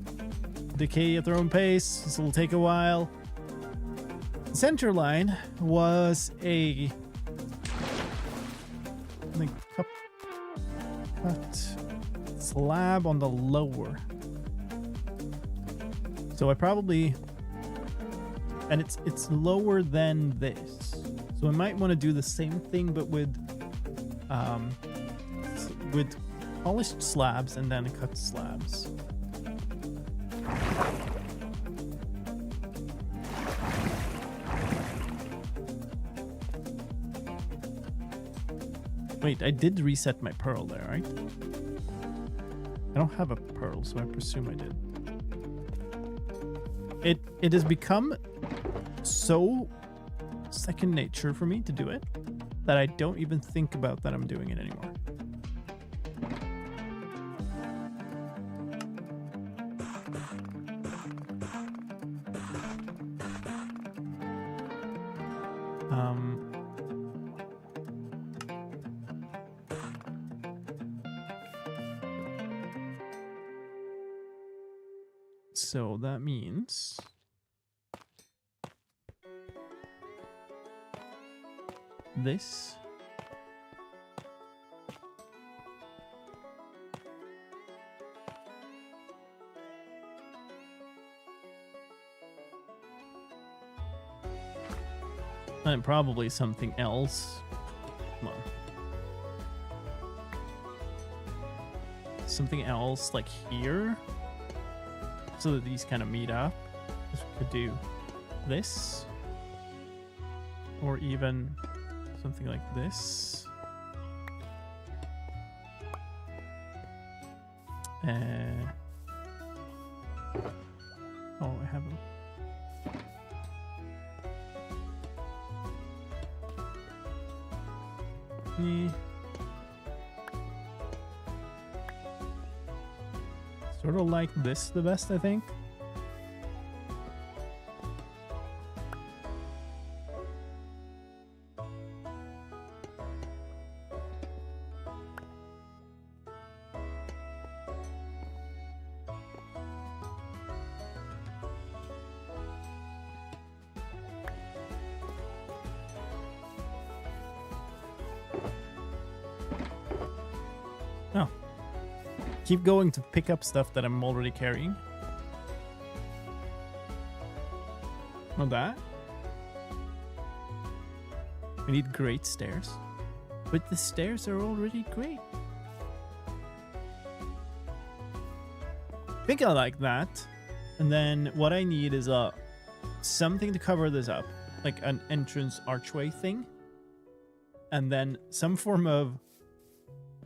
decay at their own pace. This will take a while. The center line was a cut slab on the lower. So I probably, and it's lower than this. So I might want to do the same thing, but with polished slabs and then cut slabs. Wait, I did reset my pearl there, right? I don't have a pearl, so I presume I did. It has become so second nature for me to do it that I don't even think about that I'm doing it anymore. So that means this. And probably something else. Come on. Something else like here. So that these kind of meet up. We could do this. Or even something like this. Oh, I have them. Yeah. Sort of like this the best, I think. Keep going to pick up stuff that I'm already carrying. Not that. We need great stairs. But the stairs are already great. I think I like that. And then what I need is something to cover this up. Like an entrance archway thing. And then some form of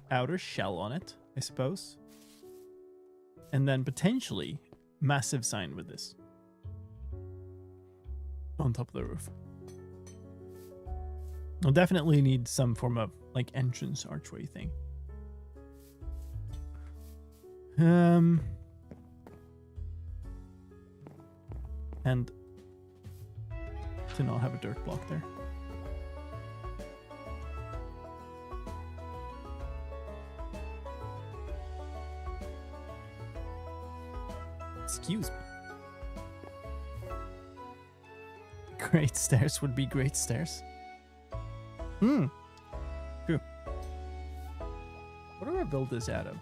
outer shell on it, I suppose. And then potentially massive sign with this on top of the roof. I'll definitely need some form of like entrance archway thing. And to not have a dirt block there. Excuse me. Great stairs would be great stairs. True. What do I build this out of?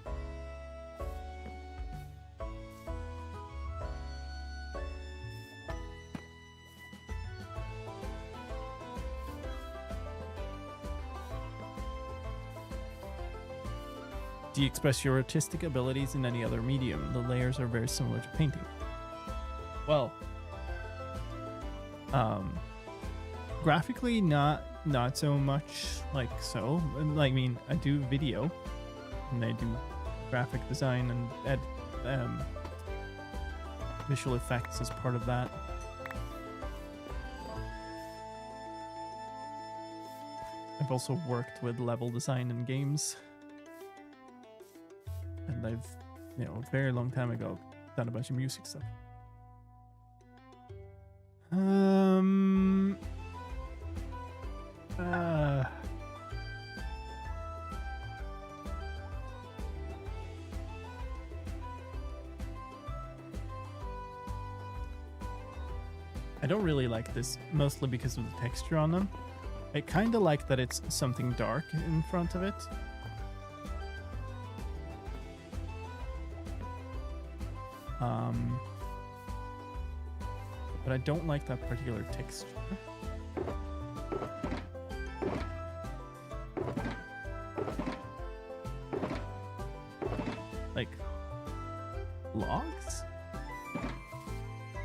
Do you express your artistic abilities in any other medium? The layers are very similar to painting. Well, graphically, not so much like so. I mean, I do video, and I do graphic design and visual effects as part of that. I've also worked with level design in games. And I've, a very long time ago, done a bunch of music stuff. I don't really like this, mostly because of the texture on them. I kind of like that it's something dark in front of it. But I don't like that particular texture. Like logs?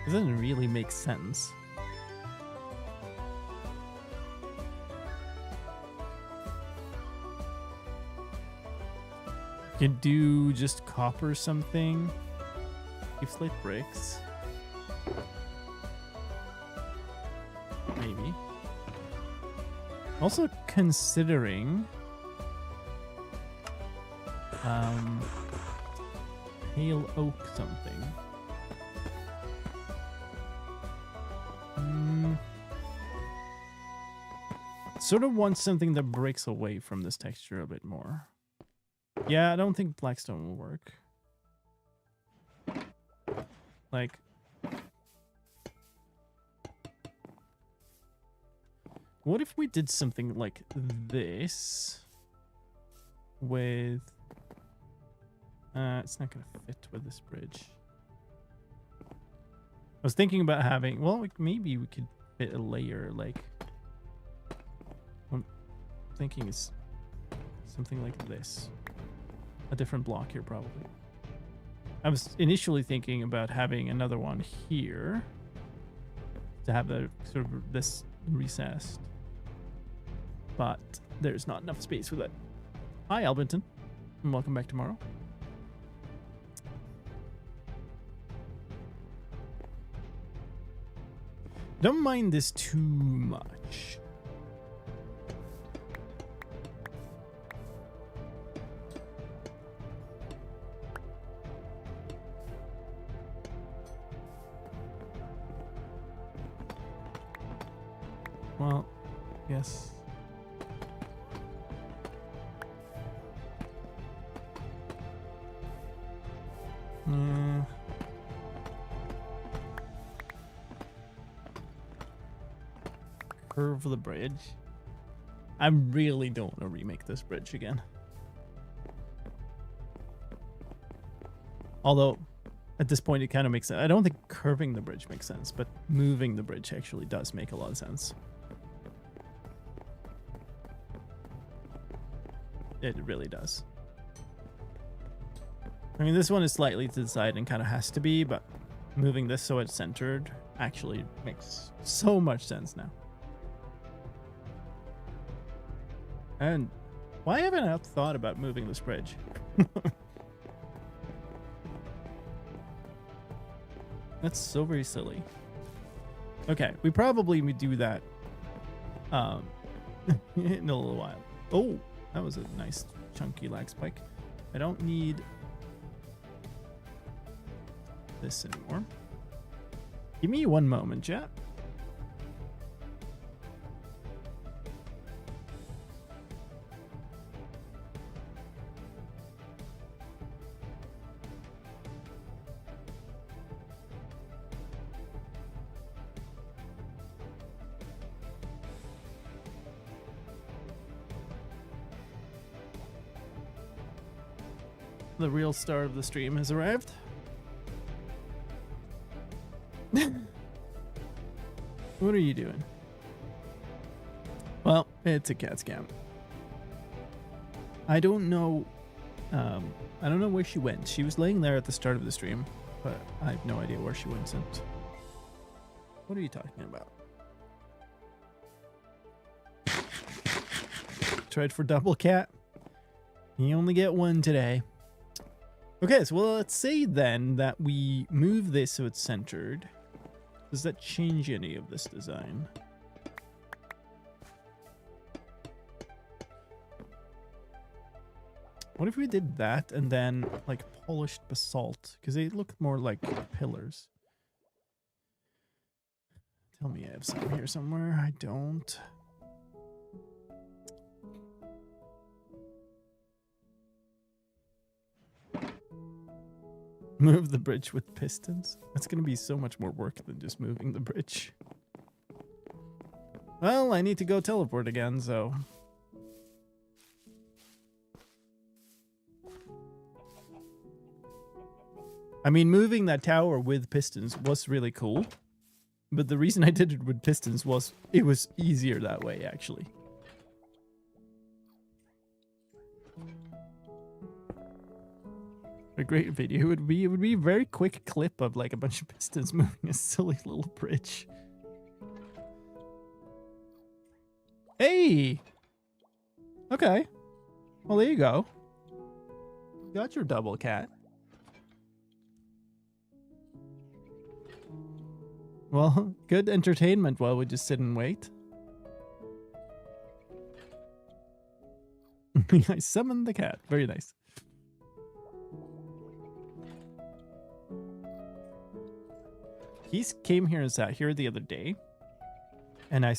It doesn't really make sense. You could do just copper something. Give slate bricks. Maybe. Also considering pale oak something. Sort of want something that breaks away from this texture a bit more. Yeah, I don't think blackstone will work. Like, what if we did something like this with, it's not gonna fit with this bridge. I was thinking about having, well, maybe we could fit a layer, like, I'm thinking it's something like this. A different block here, probably. I was initially thinking about having another one here to have the sort of this recessed, but there's not enough space for that. Hi, Albinton, and welcome back tomorrow. Don't mind this too much. Well, yes. Curve the bridge. I really don't want to remake this bridge again. Although, at this point, it kind of makes sense. I don't think curving the bridge makes sense, but moving the bridge actually does make a lot of sense. It really does. I mean, this one is slightly to the side and kind of has to be, but moving this so it's centered actually makes so much sense now. And why haven't I thought about moving this bridge? That's so very silly. Okay, we probably would do that in a little while. Oh, that was a nice chunky lag spike. I don't need this anymore. Give me one moment, chat. The real star of the stream has arrived. What are you doing? Well, it's a cat scam. I don't know. I don't know where she went. She was laying there at the start of the stream, but I have no idea where she went since. What are you talking about? Tried for double cat. You only get one today. Okay, so well, let's say then that we move this so it's centered. Does that change any of this design? What if we did that and then like polished basalt? Because they look more like pillars. Tell me I have some here somewhere. I don't. Move the bridge with pistons? That's going to be so much more work than just moving the bridge. Well, I need to go teleport again, so... I mean, moving that tower with pistons was really cool. But the reason I did it with pistons was it was easier that way, actually. A great video would be a very quick clip of like a bunch of pistons moving a silly little bridge. Hey! Okay. Well, there you go. Got your double cat. Well, good entertainment while we just sit and wait. I summoned the cat. Very nice. He came here and sat here the other day, and I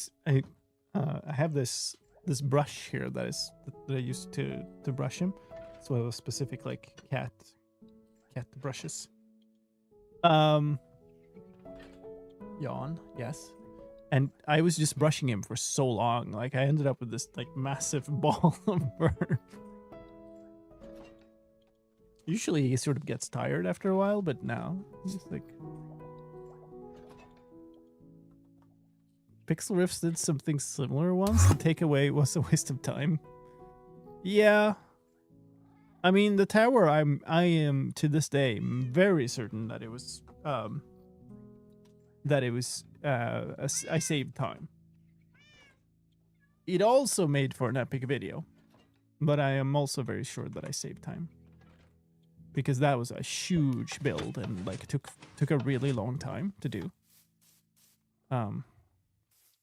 have this brush here that I used to brush him. So I have a specific like cat brushes. Yawn, yes. And I was just brushing him for so long, like I ended up with this like massive ball of fur. Usually he sort of gets tired after a while, but now he's just like. Pixel Riffs did something similar once. The takeaway was a waste of time. Yeah. I mean, the tower, I am to this day very certain that it was I saved time. It also made for an epic video, but I am also very sure that I saved time because that was a huge build and like took a really long time to do.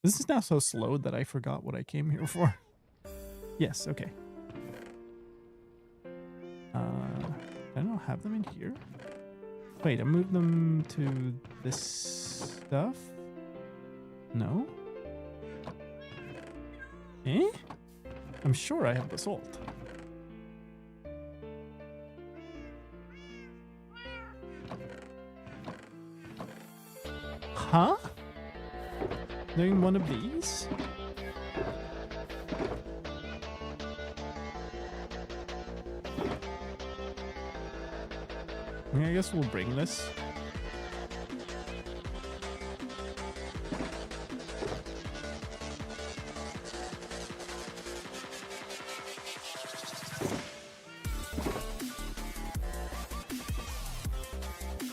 This is now so slow that I forgot what I came here for. Yes, okay. I don't have them in here. Wait, I moved them to this stuff? No? Eh? I'm sure I have basalt. Huh? Doing one of these? I guess we'll bring this.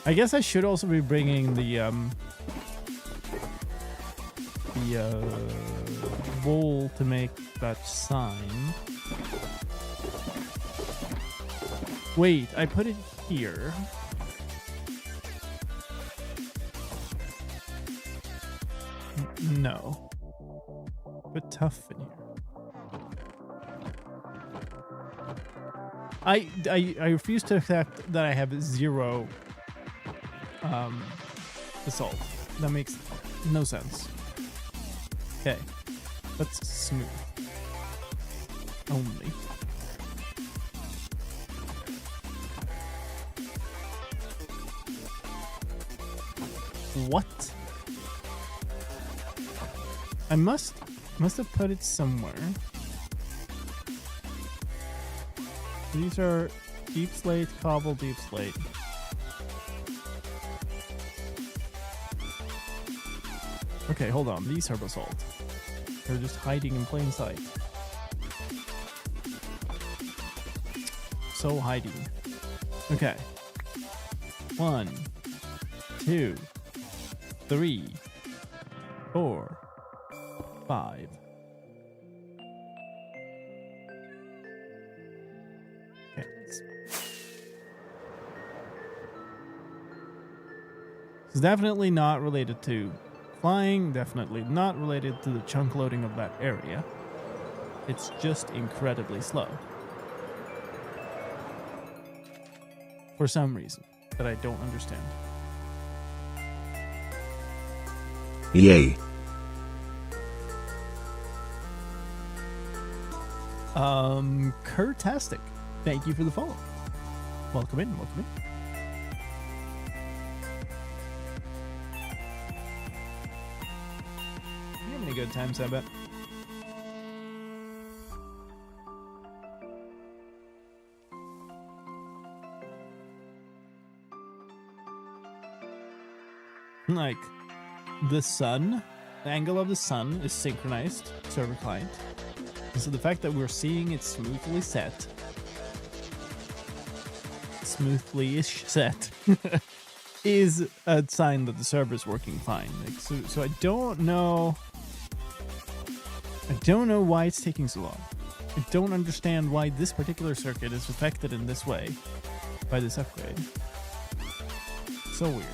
I guess I should also be bringing the bowl to make that sign. Wait, I put it here. No. Put tough in here. I refuse to accept that I have 0 basalt. That makes no sense. Okay. Let's smooth. Only. What? I must have put it somewhere. These are deep slate, cobble, deep slate. Okay, hold on. These are basalt. They're just hiding in plain sight. So hiding. Okay. 1, 2, 3, 4, 5. Okay. It's definitely not related to flying, definitely not related to the chunk loading of that area. It's just incredibly slow. For some reason that I don't understand. Yay. Kurtastic. Thank you for the follow. Welcome in, welcome in. You're having a good time, I bet. Like, the sun, the angle of the sun is synchronized server client. And so the fact that we're seeing it smoothly set, smoothly-ish set, is a sign that the server is working fine. Like, so I don't know why it's taking so long. I don't understand why this particular circuit is affected in this way by this upgrade. So weird.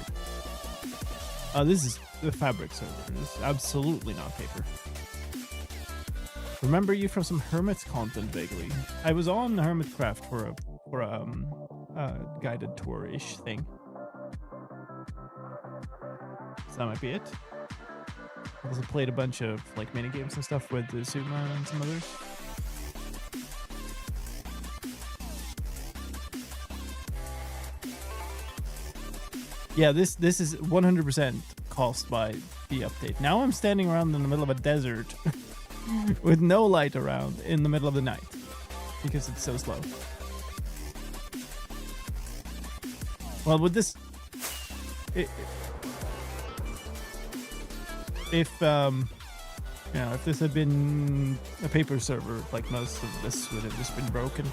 This is the fabric server. It's absolutely not paper. Remember you from some Hermit's content vaguely. I was on Hermitcraft for a guided tour-ish thing. So that might be it. I also played a bunch of like mini games and stuff with the Superman and some others. Yeah, this is 100% caused by the update. Now I'm standing around in the middle of a desert with no light around in the middle of the night because it's so slow. Well, with this, if if this had been a paper server, like most of this would have just been broken.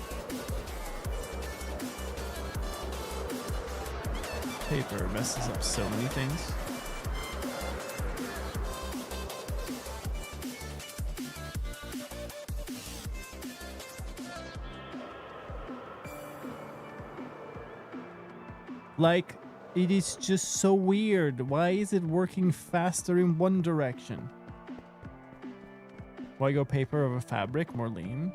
Paper messes up so many things. Like, it is just so weird. Why is it working faster in one direction? Why go paper over fabric, more lean?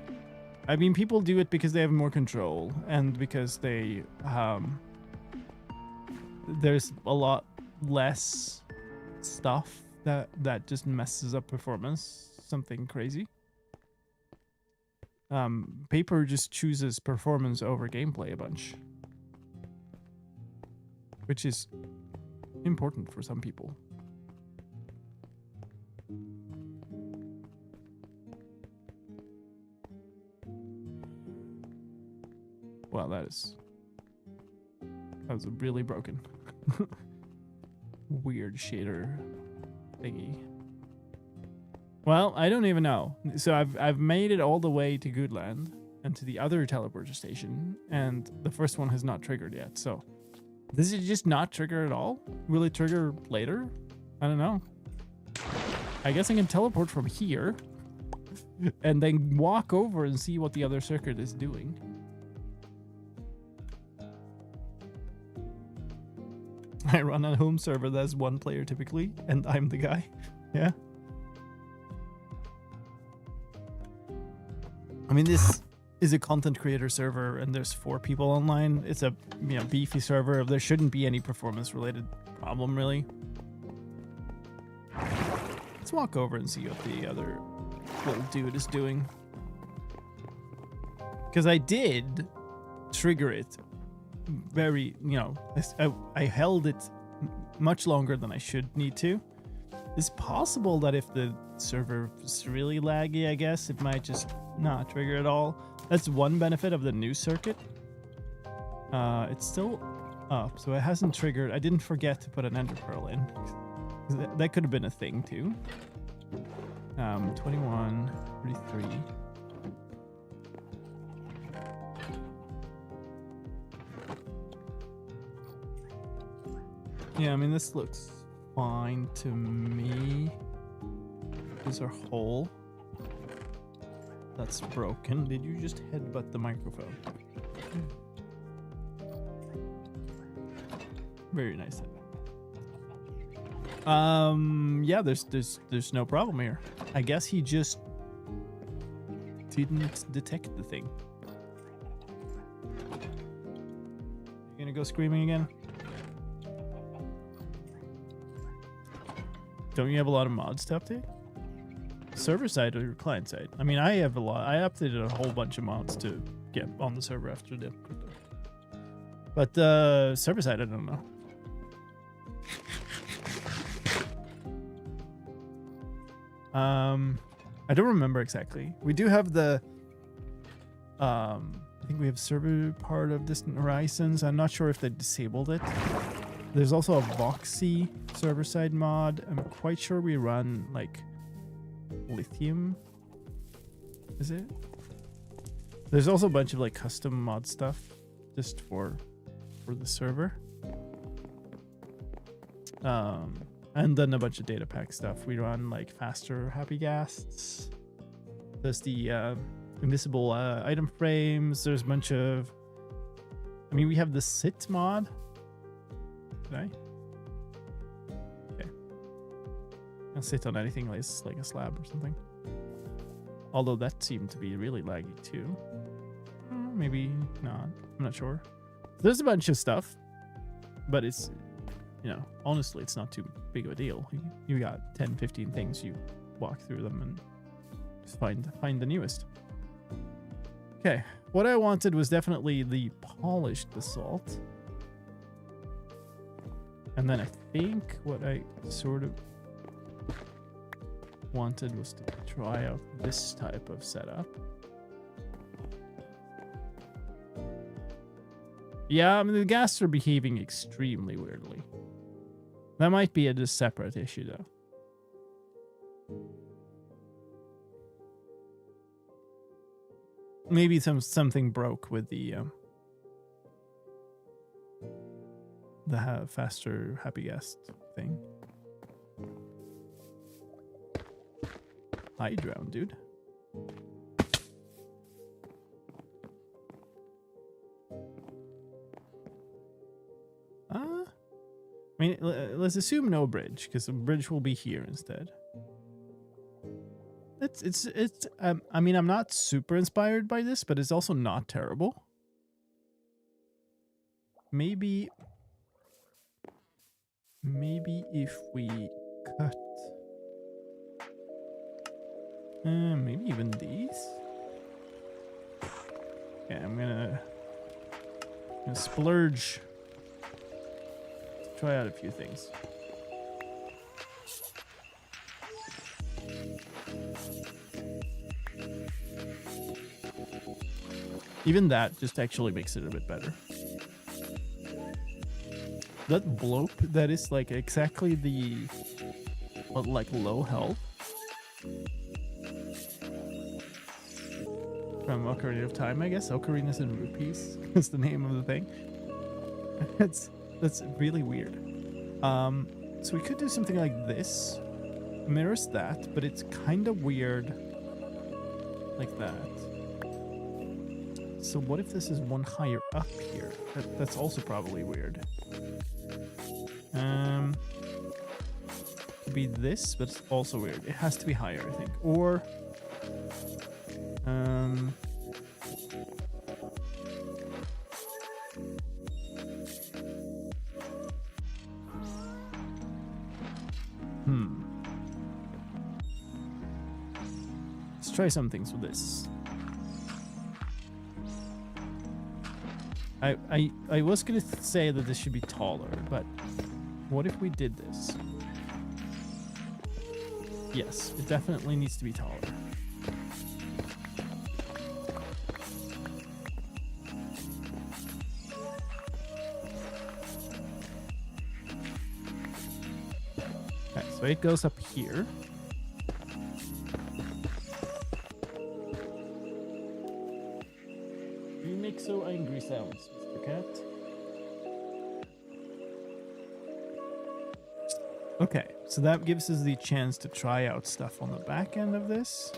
I mean, people do it because they have more control and because they there's a lot less stuff that just messes up performance. Something crazy. Paper just chooses performance over gameplay a bunch, which is important for some people. Wow, that was really broken. Weird shader thingy. Well, I don't even know. So I've made it all the way to Goodland and to the other teleporter station, and the first one has not triggered yet. So does it just not trigger at all? Will it trigger later? I don't know. I guess I can teleport from here and then walk over and see what the other circuit is doing. I run a home server that's one player typically, and I'm the guy. Yeah. I mean, this is a content creator server, and there's 4 people online. It's a beefy server. There shouldn't be any performance-related problem, really. Let's walk over and see what the other little dude is doing. Because I did trigger it very, I held it much longer than I should need to. It's possible that if the server is really laggy, I guess, it might just not trigger at all. That's one benefit of the new circuit. It's still up, so it hasn't triggered. I didn't forget to put an ender pearl in. That could have been a thing too. 21, 33. Yeah, I mean, this looks fine to me. These are whole. That's broken. Did you just headbutt the microphone? Very nice. Yeah, there's no problem here. I guess he just didn't detect the thing. You gonna go screaming again? Don't you have a lot of mods to update? Server side or client side? I mean, I have a lot. I updated a whole bunch of mods to get on the server after the crypto. But server side, I don't know. I don't remember exactly. We do have the I think we have server part of Distant Horizons. I'm not sure if they disabled it. There's also a Voxy server side mod. I'm quite sure we run like lithium. Is it? There's also a bunch of like custom mod stuff just for the server. And then a bunch of data pack stuff. We run like faster happy ghasts. There's the invisible item frames. There's a bunch of, I mean, we have the sit mod. Did I? Okay. I'll sit on anything like a slab or something. Although that seemed to be really laggy too. Maybe not. I'm not sure. There's a bunch of stuff, but it's, honestly, it's not too big of a deal. You got 10, 15 things, you walk through them and just find the newest. Okay, what I wanted was definitely the polished basalt. And then I think what I sort of wanted was to try out this type of setup. Yeah, I mean, the ghasts are behaving extremely weirdly. That might be a separate issue, though. Maybe something broke with the faster happy guest thing. I drowned, dude. I mean, let's assume no bridge, because the bridge will be here instead. It's I mean, I'm not super inspired by this, but it's also not terrible. Maybe if we cut maybe even these. Okay, I'm gonna splurge. Let's try out a few things. Even that just actually makes it a bit better. That blope that is like exactly the like low health from Ocarina of Time, I guess. Ocarinas and Rupees is the name of the thing. That's really weird. So we could do something like this. Mirrors that, but it's kind of weird like that. So what if this is one higher up here? That's also probably weird. Could be this, but it's also weird. It has to be higher, I think. Or let's try some things with this. I was gonna say that this should be taller, but what if we did this? Yes, it definitely needs to be taller. Okay, so it goes up here. You make so angry sounds, Mr. Cat. Okay, so that gives us the chance to try out stuff on the back end of this.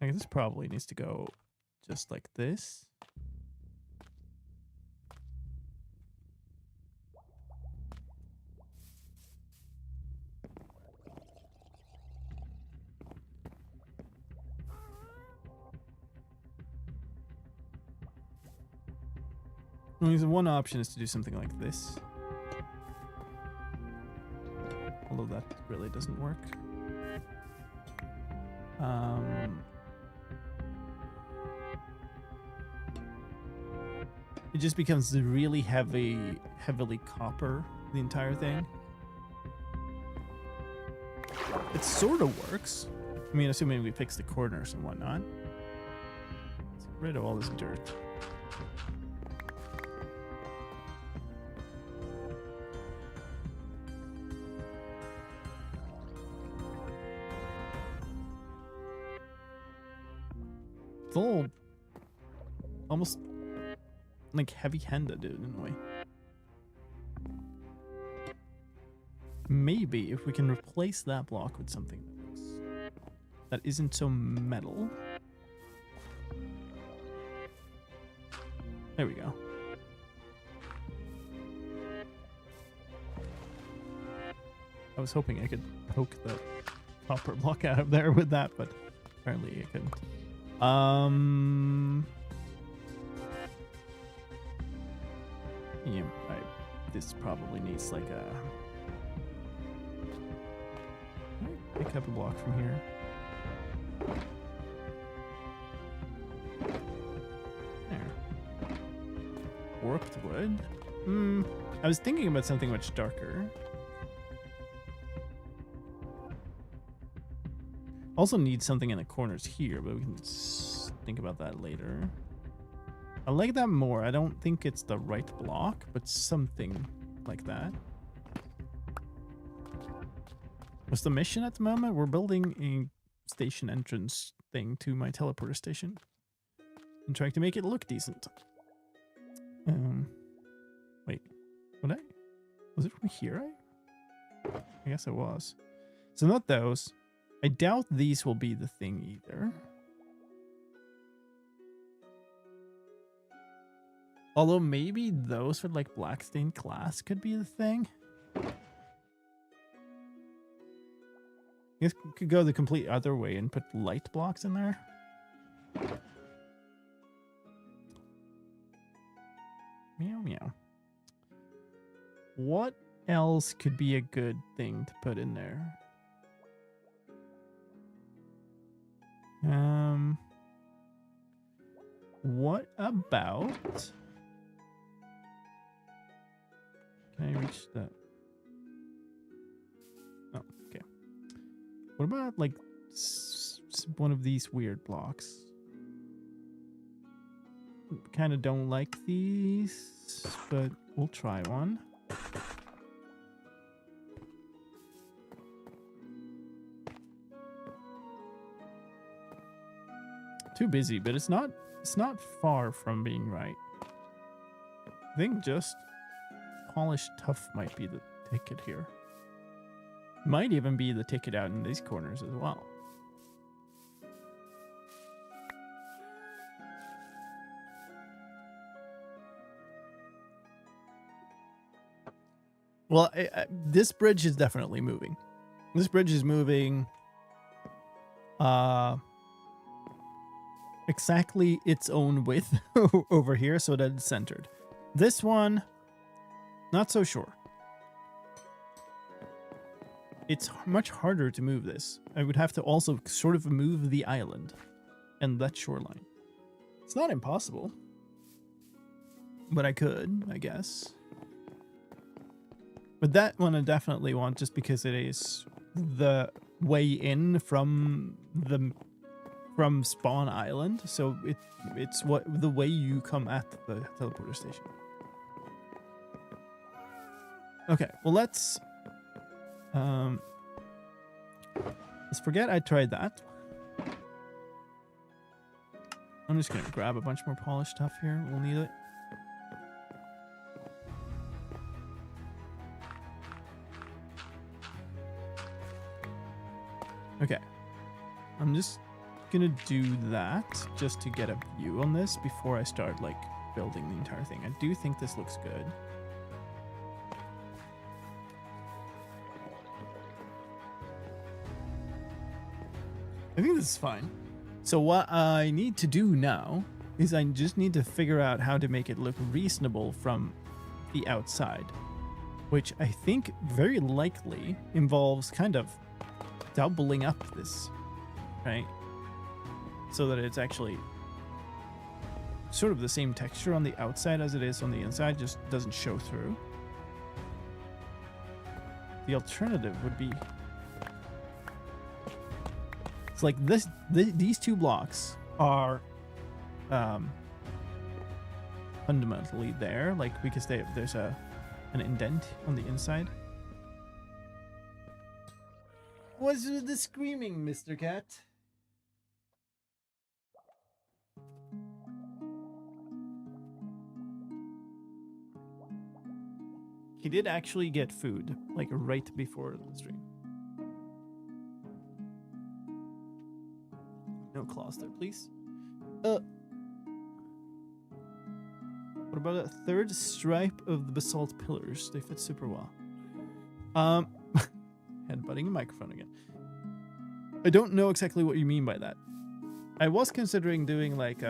I guess this probably needs to go just like this. One option is to do something like this. Although that really doesn't work. It just becomes really heavily copper, the entire thing. It sort of works. I mean, assuming we fix the corners and whatnot. Let's get rid of all this dirt. It's a little almost like heavy-handed in a way. Maybe if we can replace that block with something that isn't so metal. There we go. I was hoping I could poke the copper block out of there with that, but apparently I couldn't. Yeah, this probably needs like a... Pick up a block from here. There. Warped wood? I was thinking about something much darker. Also need something in the corners here, but we can think about that later. I like that more. I don't think it's the right block, but something like that. What's the mission at the moment? We're building a station entrance thing to my teleporter station and trying to make it look decent. Wait, was it from here? I guess it was. So not those. I doubt these will be the thing either. Although maybe those with like black stained glass could be the thing. I guess we could go the complete other way and put light blocks in there. Meow meow. What else could be a good thing to put in there? What about... Can I reach that? Oh, okay. What about, like, one of these weird blocks? Kind of don't like these, but we'll try one. Too busy, but it's not far from being right. I think just polished tough might be the ticket here. Might even be the ticket out in these corners as well. Well, this bridge is definitely moving. This bridge is moving exactly its own width over here so that it's centered. This one, not so sure. It's much harder to move this. I would have to also sort of move the island and that shoreline. It's not impossible, but I could, I guess. But that one I definitely want just because it is the way in from Spawn Island, so it's the way you come at the teleporter station. Okay, well let's forget I tried that. I'm just gonna grab a bunch more polished stuff here. We'll need it. Okay, I'm just gonna do that just to get a view on this before I start like building the entire thing. I do think this looks good. I think this is fine. So what I need to do now is I just need to figure out how to make it look reasonable from the outside, which I think very likely involves kind of doubling up this, right? So that it's actually sort of the same texture on the outside as it is on the inside, just doesn't show through. The alternative would be, it's like this, these two blocks are fundamentally there, like because there's an indent on the inside. What's with the screaming, Mr. Cat? He did actually get food, like right before the stream. No claws there, please. What about a third stripe of the basalt pillars? They fit super well. Headbutting a microphone again. I don't know exactly what you mean by that. I was considering doing like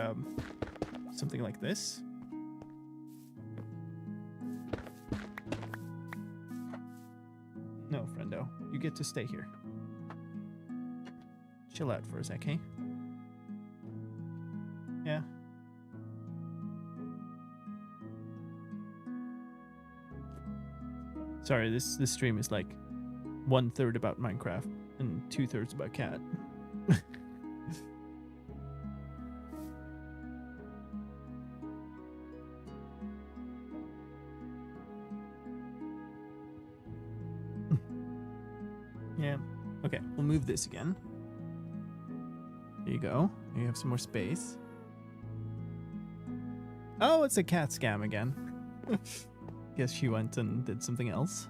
something like this. No, friendo. You get to stay here. Chill out for a sec, hey? Yeah. Sorry, this stream is like 1/3 about Minecraft and 2/3 about cat. Yeah. Okay, we'll move this again. There you go. You have some more space. Oh, it's a cat scam again. Guess she went and did something else.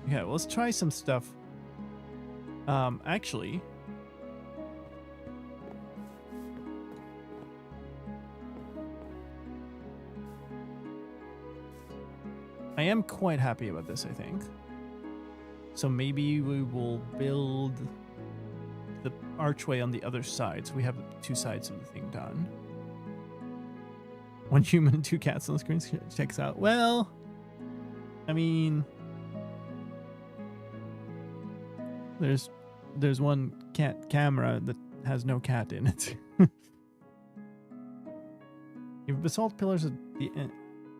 Okay, well, let's try some stuff. Actually, I am quite happy about this, I think. So maybe we will build the archway on the other side. So we have two sides of the thing done. 1 human and 2 cats on the screen checks out. Well, I mean, there's there's one cat camera that has no cat in it. You have basalt pillars at the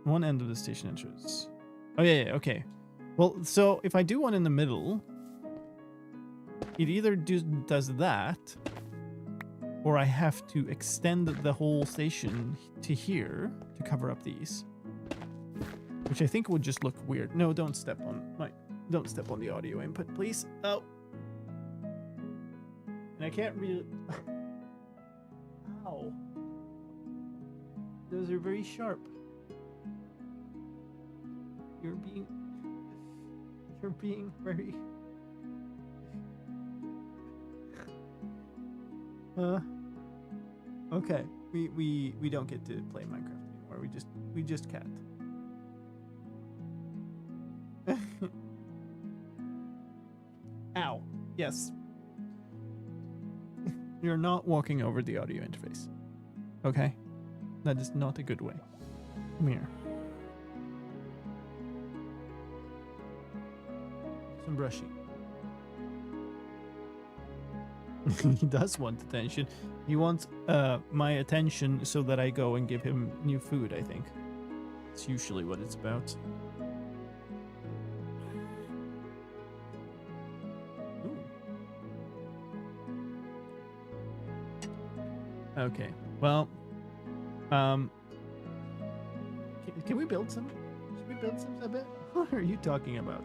one end of the station entrance. Oh yeah, okay. Well, so if I do one in the middle, it either does that, or I have to extend the whole station to here to cover up these, which I think would just look weird. No, don't step on the audio input, please. Oh, and I can't really. Ow. Those are very sharp. You're being very. Okay. We don't get to play Minecraft anymore. We just can't. Ow. Yes. You're not walking over the audio interface. Okay? That is not a good way. Come here. Some brushing. He does want attention. He wants my attention so that I go and give him new food, I think. It's usually what it's about. Ooh. Okay. Well, can we build some? Should we build some a bit? What are you talking about?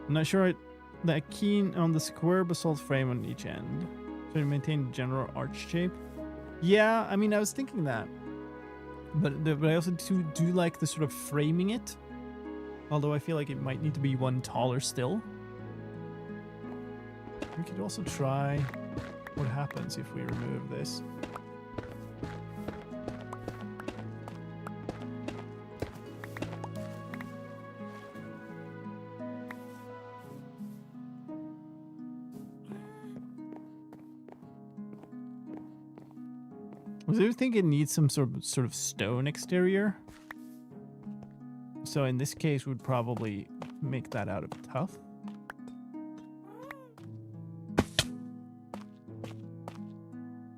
I'm not sure that keen on the square basalt frame on each end, so to maintain the general arch shape. Yeah, I mean, I was thinking that, but I also do like the sort of framing it. Although I feel like it might need to be one taller still. We could also try what happens if we remove this. I do think it needs some sort of stone exterior. So in this case, we'd probably make that out of tuff.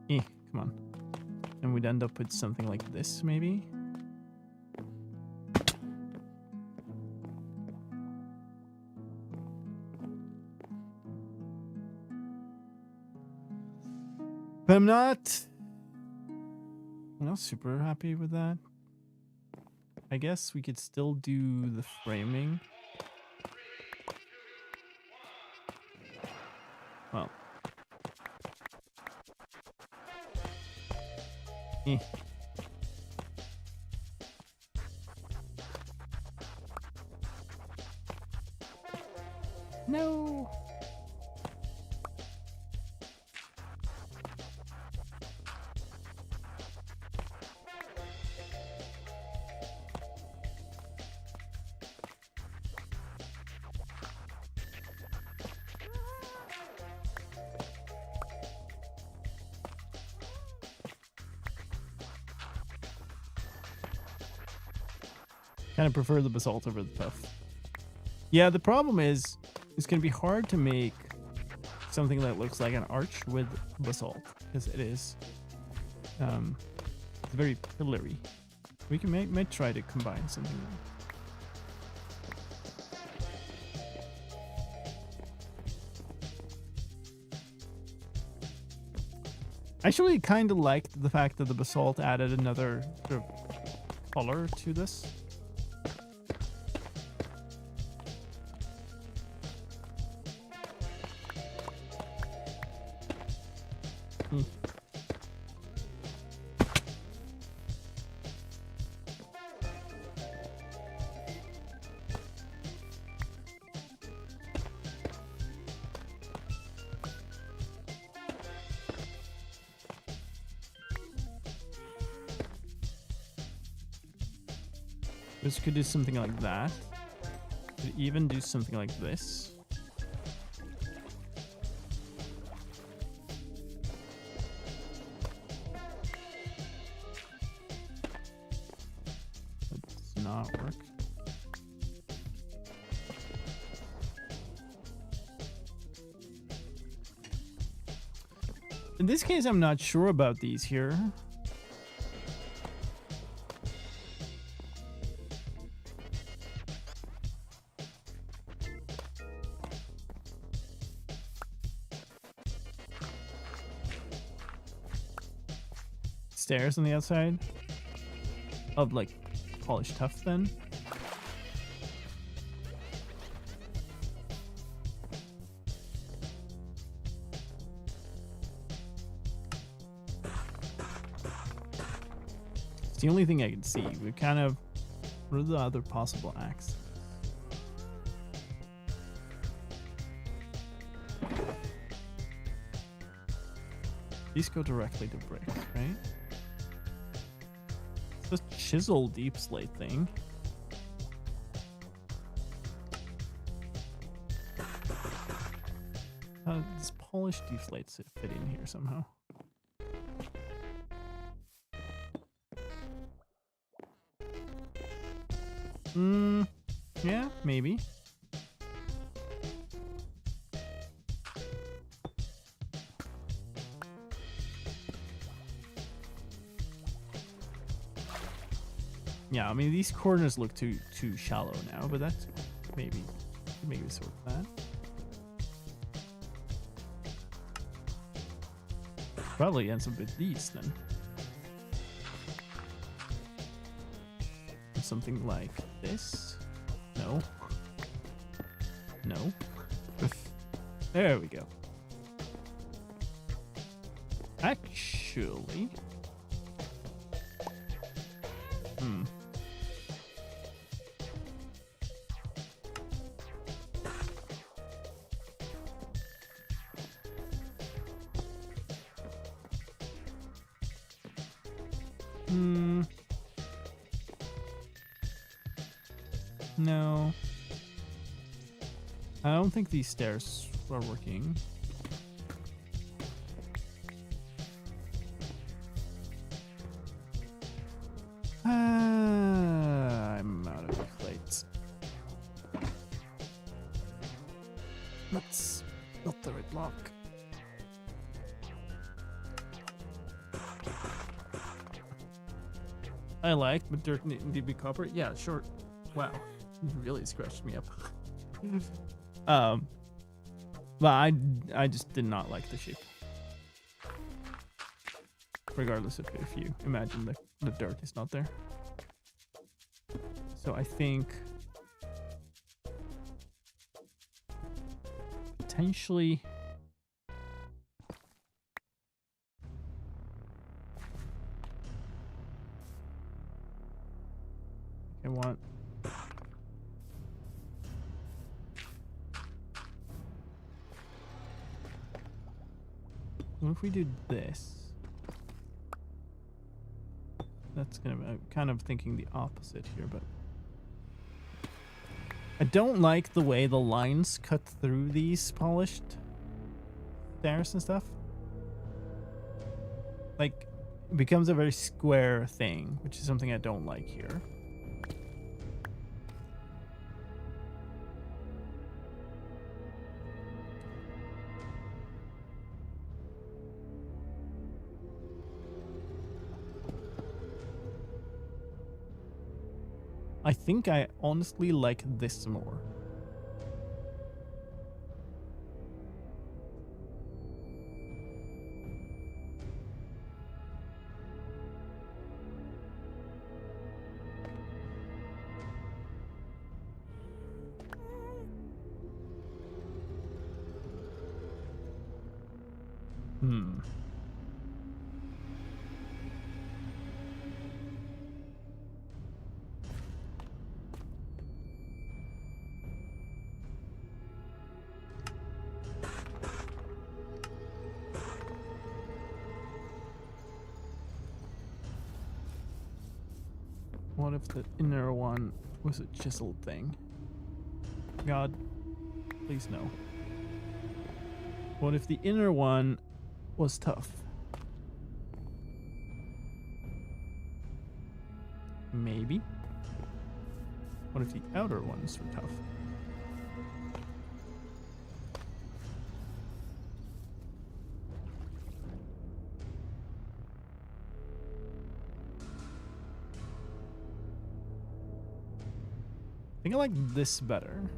Come on. And we'd end up with something like this, maybe. But I'm not super happy with that. I guess we could still do the framing. Well. No. Kind of prefer the basalt over the tuff. Yeah, the problem is it's going to be hard to make something that looks like an arch with basalt, because it is it's very pillory. We can might try to combine something. I actually kind of liked the fact that the basalt added another sort of color to this. This could do something like that. Could even do something like this. That does not work. In this case, I'm not sure about these here. Stairs on the outside of like polished tuff then. It's the only thing I can see. We kind of, what are the other possible acts? These go directly to bricks, right? This chisel deep slate thing. This polished deep slate fit in here somehow. Yeah, maybe. Yeah, I mean these corners look too shallow now, but that's maybe sort that. Probably ends up with these then. Something like this. No. No. There we go. Actually. No. I don't think these stairs are working. I'm out of plates. Let's build the red block. I like, but dirt need to be copper. Yeah, sure. Wow, you really scratched me up. But I just did not like the shape. Regardless of if you imagine the dirt is not there. So I think potentially I want what if we do this? That's gonna be, I'm kind of thinking the opposite here, but I don't like the way the lines cut through these polished stairs and stuff. Like, it becomes a very square thing, which is something I don't like here. I think I honestly like this more. What if the inner one was a chiseled thing? God, please no. What if the inner one was tough? Maybe. What if the outer ones were tough? I think I like this better.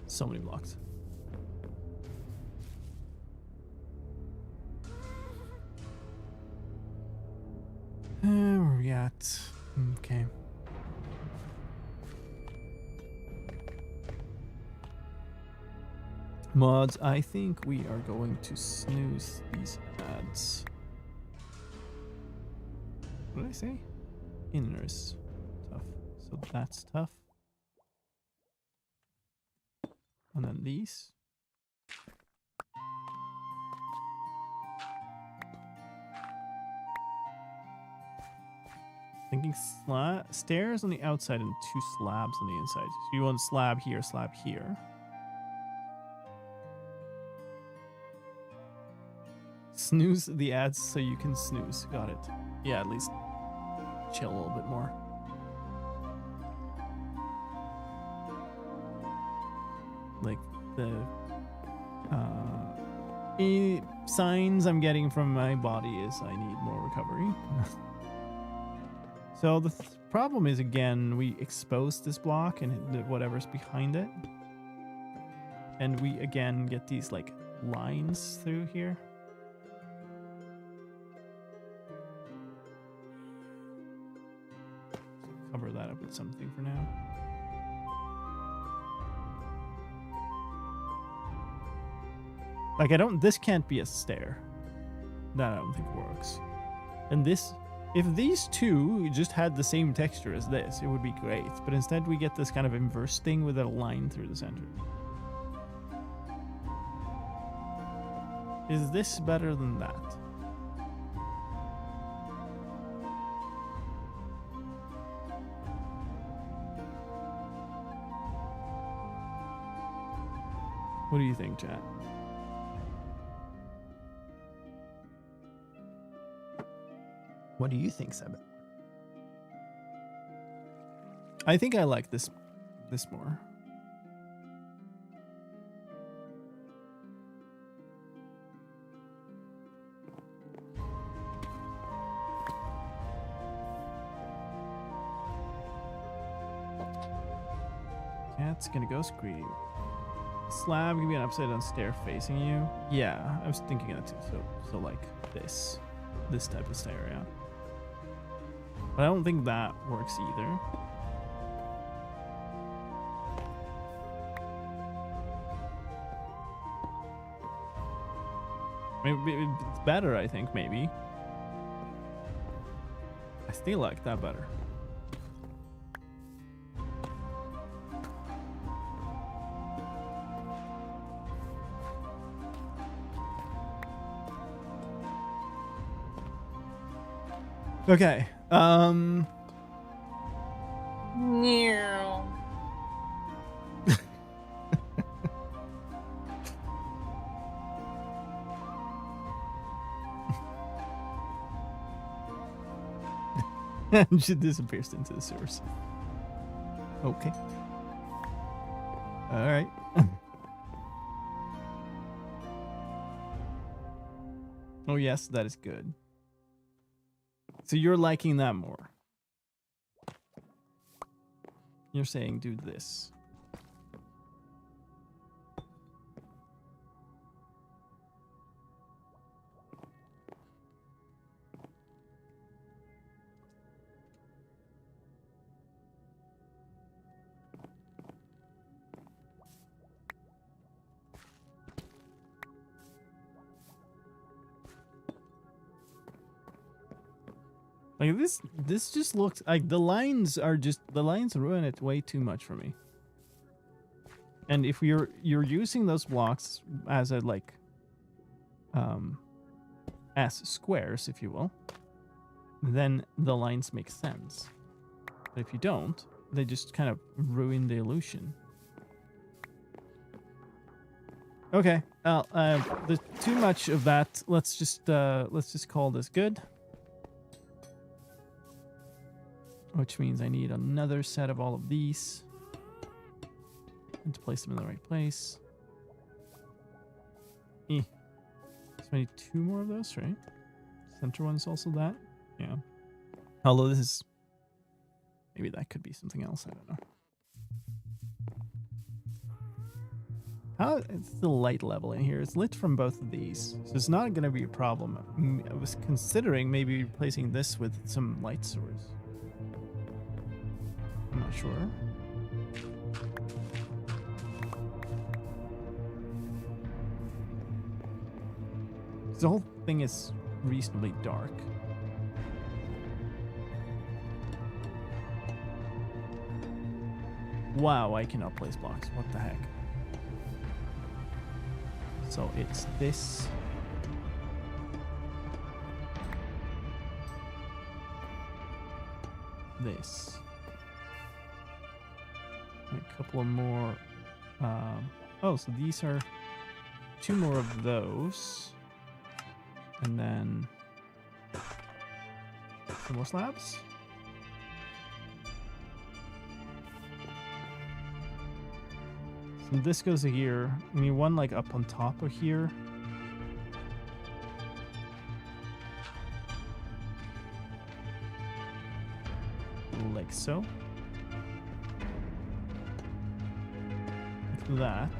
So many blocks. Where are we at? Okay. Mods, I think we are going to snooze these ads. What did I say? Inners. Tough. So that's tough. And then these. Thinking stairs on the outside and 2 slabs on the inside. So you want slab here, slab here. Snooze the ads so you can snooze. Got it. Yeah, at least chill a little bit more. Like the signs I'm getting from my body is I need more recovery. So the problem is, again, we expose this block and whatever's behind it. And we, again, get these, like, lines through here. Cover that up with something for now. Like, this can't be a stair. That I don't think works. And this, if these two just had the same texture as this, it would be great. But instead we get this kind of inverse thing with a line through the center. Is this better than that? What do you think, chat? What do you think, Seb? I think I like this more. Cat's gonna go scream. Slab gonna be an upside down stair facing you. Yeah, I was thinking that too. So like this type of stair, yeah. But I don't think that works either. Maybe it's better, I think, maybe. I still like that better. Okay. Meow. And she disappears into the sewers. Okay. All right. Oh yes, that is good. So you're liking that more. You're saying do this. Like this just looks like the lines ruin it way too much for me. And if you're using those blocks as a like as squares, if you will, then the lines make sense. But if you don't, they just kind of ruin the illusion. Okay, there's too much of that. Let's just call this good. Which means I need another set of all of these. And to place them in the right place. So I need 2 more of those, right? Center one's also that. Yeah. Although this is... Maybe that could be something else. I don't know. How it's the light level in here. It's lit from both of these, so it's not going to be a problem. I was considering maybe replacing this with some light source. I'm not sure. The whole thing is reasonably dark. Wow, I cannot place blocks. What the heck? So it's this. This. And a couple of more. Oh, so these are 2 more of those. And then some more slabs. So this goes here. I mean, one like up on top of here. Like so. Like that.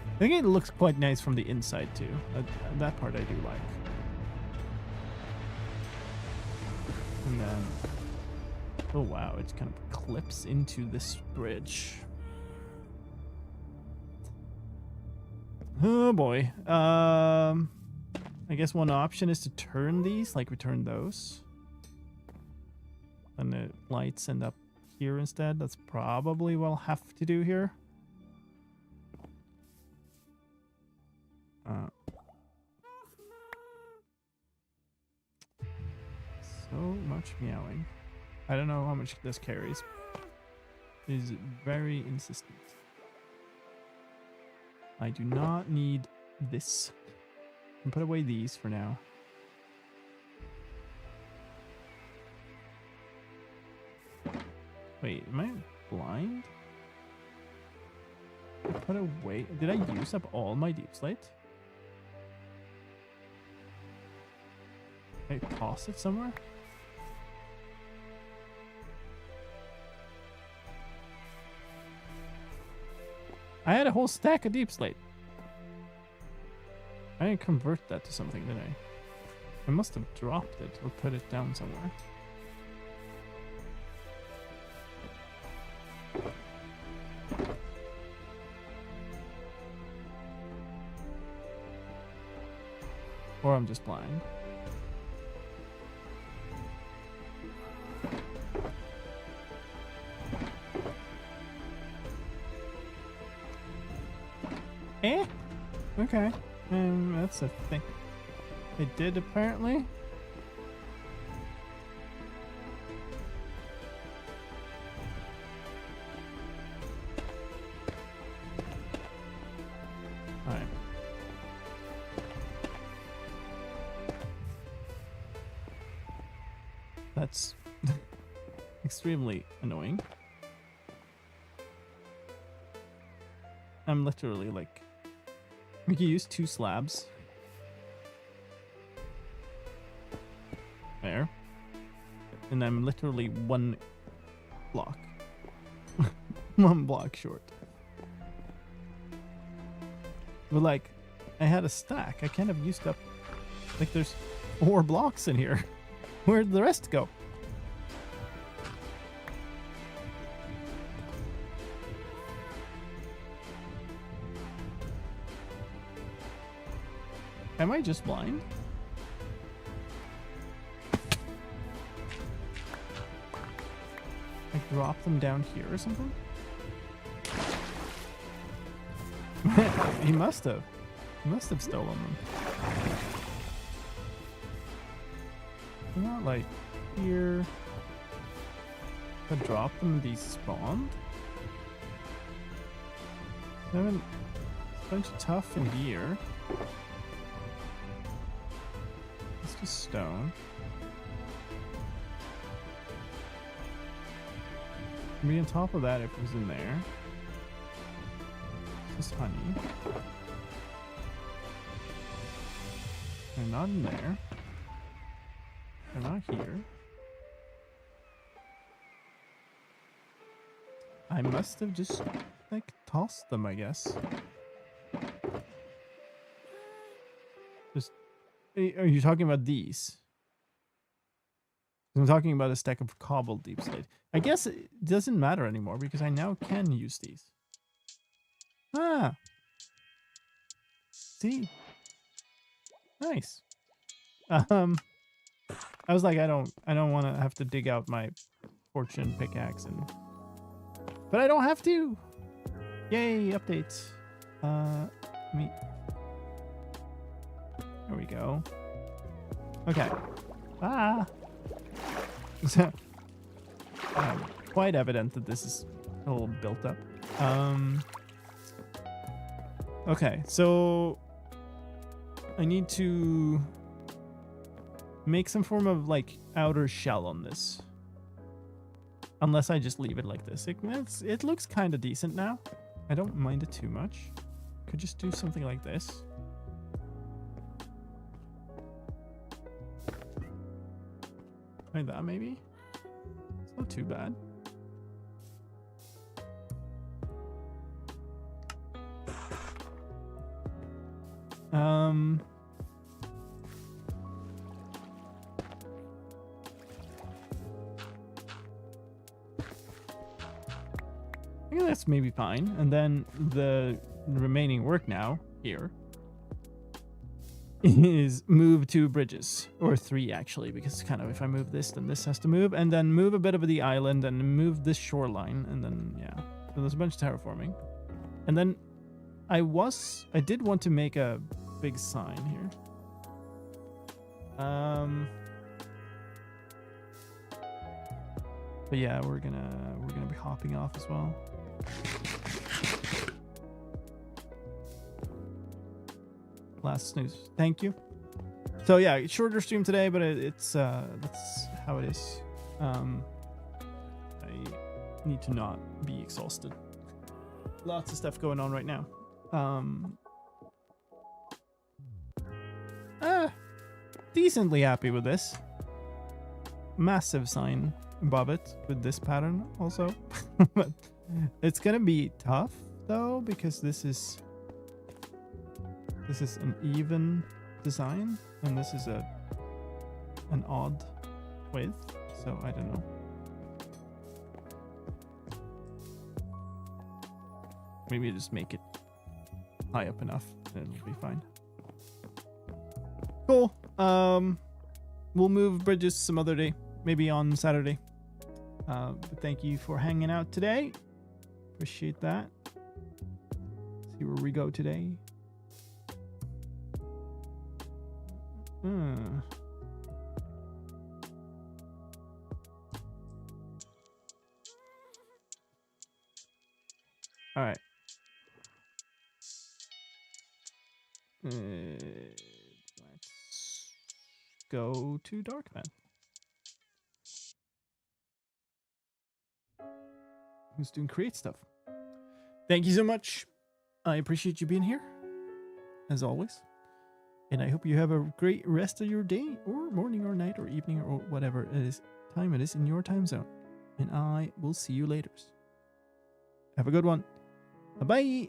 I think it looks quite nice from the inside too. That part I do like. And then, oh wow, it kind of clips into this bridge. Oh boy. I guess one option is to turn these, like we turn those. And the lights end up here instead. That's probably what I'll have to do here. So much meowing. I don't know how much this carries. It is very insistent. I do not need this. I can put away these for now. Wait, am I blind? Put away. Did I use up all my deep slate? Can I toss it somewhere? I had a whole stack of deep slate. I didn't convert that to something, did I? I must have dropped it or put it down somewhere. Or I'm just blind. Eh? Okay. That's a thing. It did apparently. Alright. That's extremely annoying. I'm literally like, we can use 2 slabs. There. And I'm literally 1 block. 1 block short. But like, I had a stack. I kind of used up, like there's 4 blocks in here. Where'd the rest go? Am I just blind? Like drop them down here or something? He must have. He must have stolen them. Not like here. I drop them, these spawned. 7. A bunch of tough in here. It's just stone. Be on top of that if it was in there. This is honey. They're not in there. They're not here. I must have just, like, tossed them, I guess. Just, are you talking about these? I'm talking about a stack of cobbled deep slate. I guess it doesn't matter anymore because I now can use these. Ah! See? Nice. I was like, I don't want to have to dig out my fortune pickaxe and... But I don't have to! Yay, updates. There we go. Okay. Ah! So, quite evident that this is a little built up. Okay, so I need to make some form of like outer shell on this. Unless I just leave it like this. It looks kind of decent now. I don't mind it too much. Could just do something like this. Like that, maybe? It's not too bad. I think that's maybe fine. And then the remaining work now, here, is move 2 bridges, or 3 actually, because kind of if I move this, then this has to move, and then move a bit of the island and move this shoreline, and then yeah, so there's a bunch of terraforming, and then I did want to make a big sign here. But yeah, we're gonna be hopping off as well. Last snooze. Thank you. So yeah, shorter stream today, but it's that's how it is. I need to not be exhausted. Lots of stuff going on right now. Decently happy with this. Massive sign above it with this pattern also. But it's gonna be tough though, because this is an even design and this is an odd width, so I don't know. Maybe just make it high up enough and it'll be fine. Cool. We'll move bridges some other day, maybe on Saturday. But thank you for hanging out today. Appreciate that. See where we go today. All right. Let's go to Darkman. Who's doing create stuff? Thank you so much. I appreciate you being here, as always. And I hope you have a great rest of your day, or morning, or night, or evening, or whatever time it is in your time zone. And I will see you later. Have a good one. Bye-bye.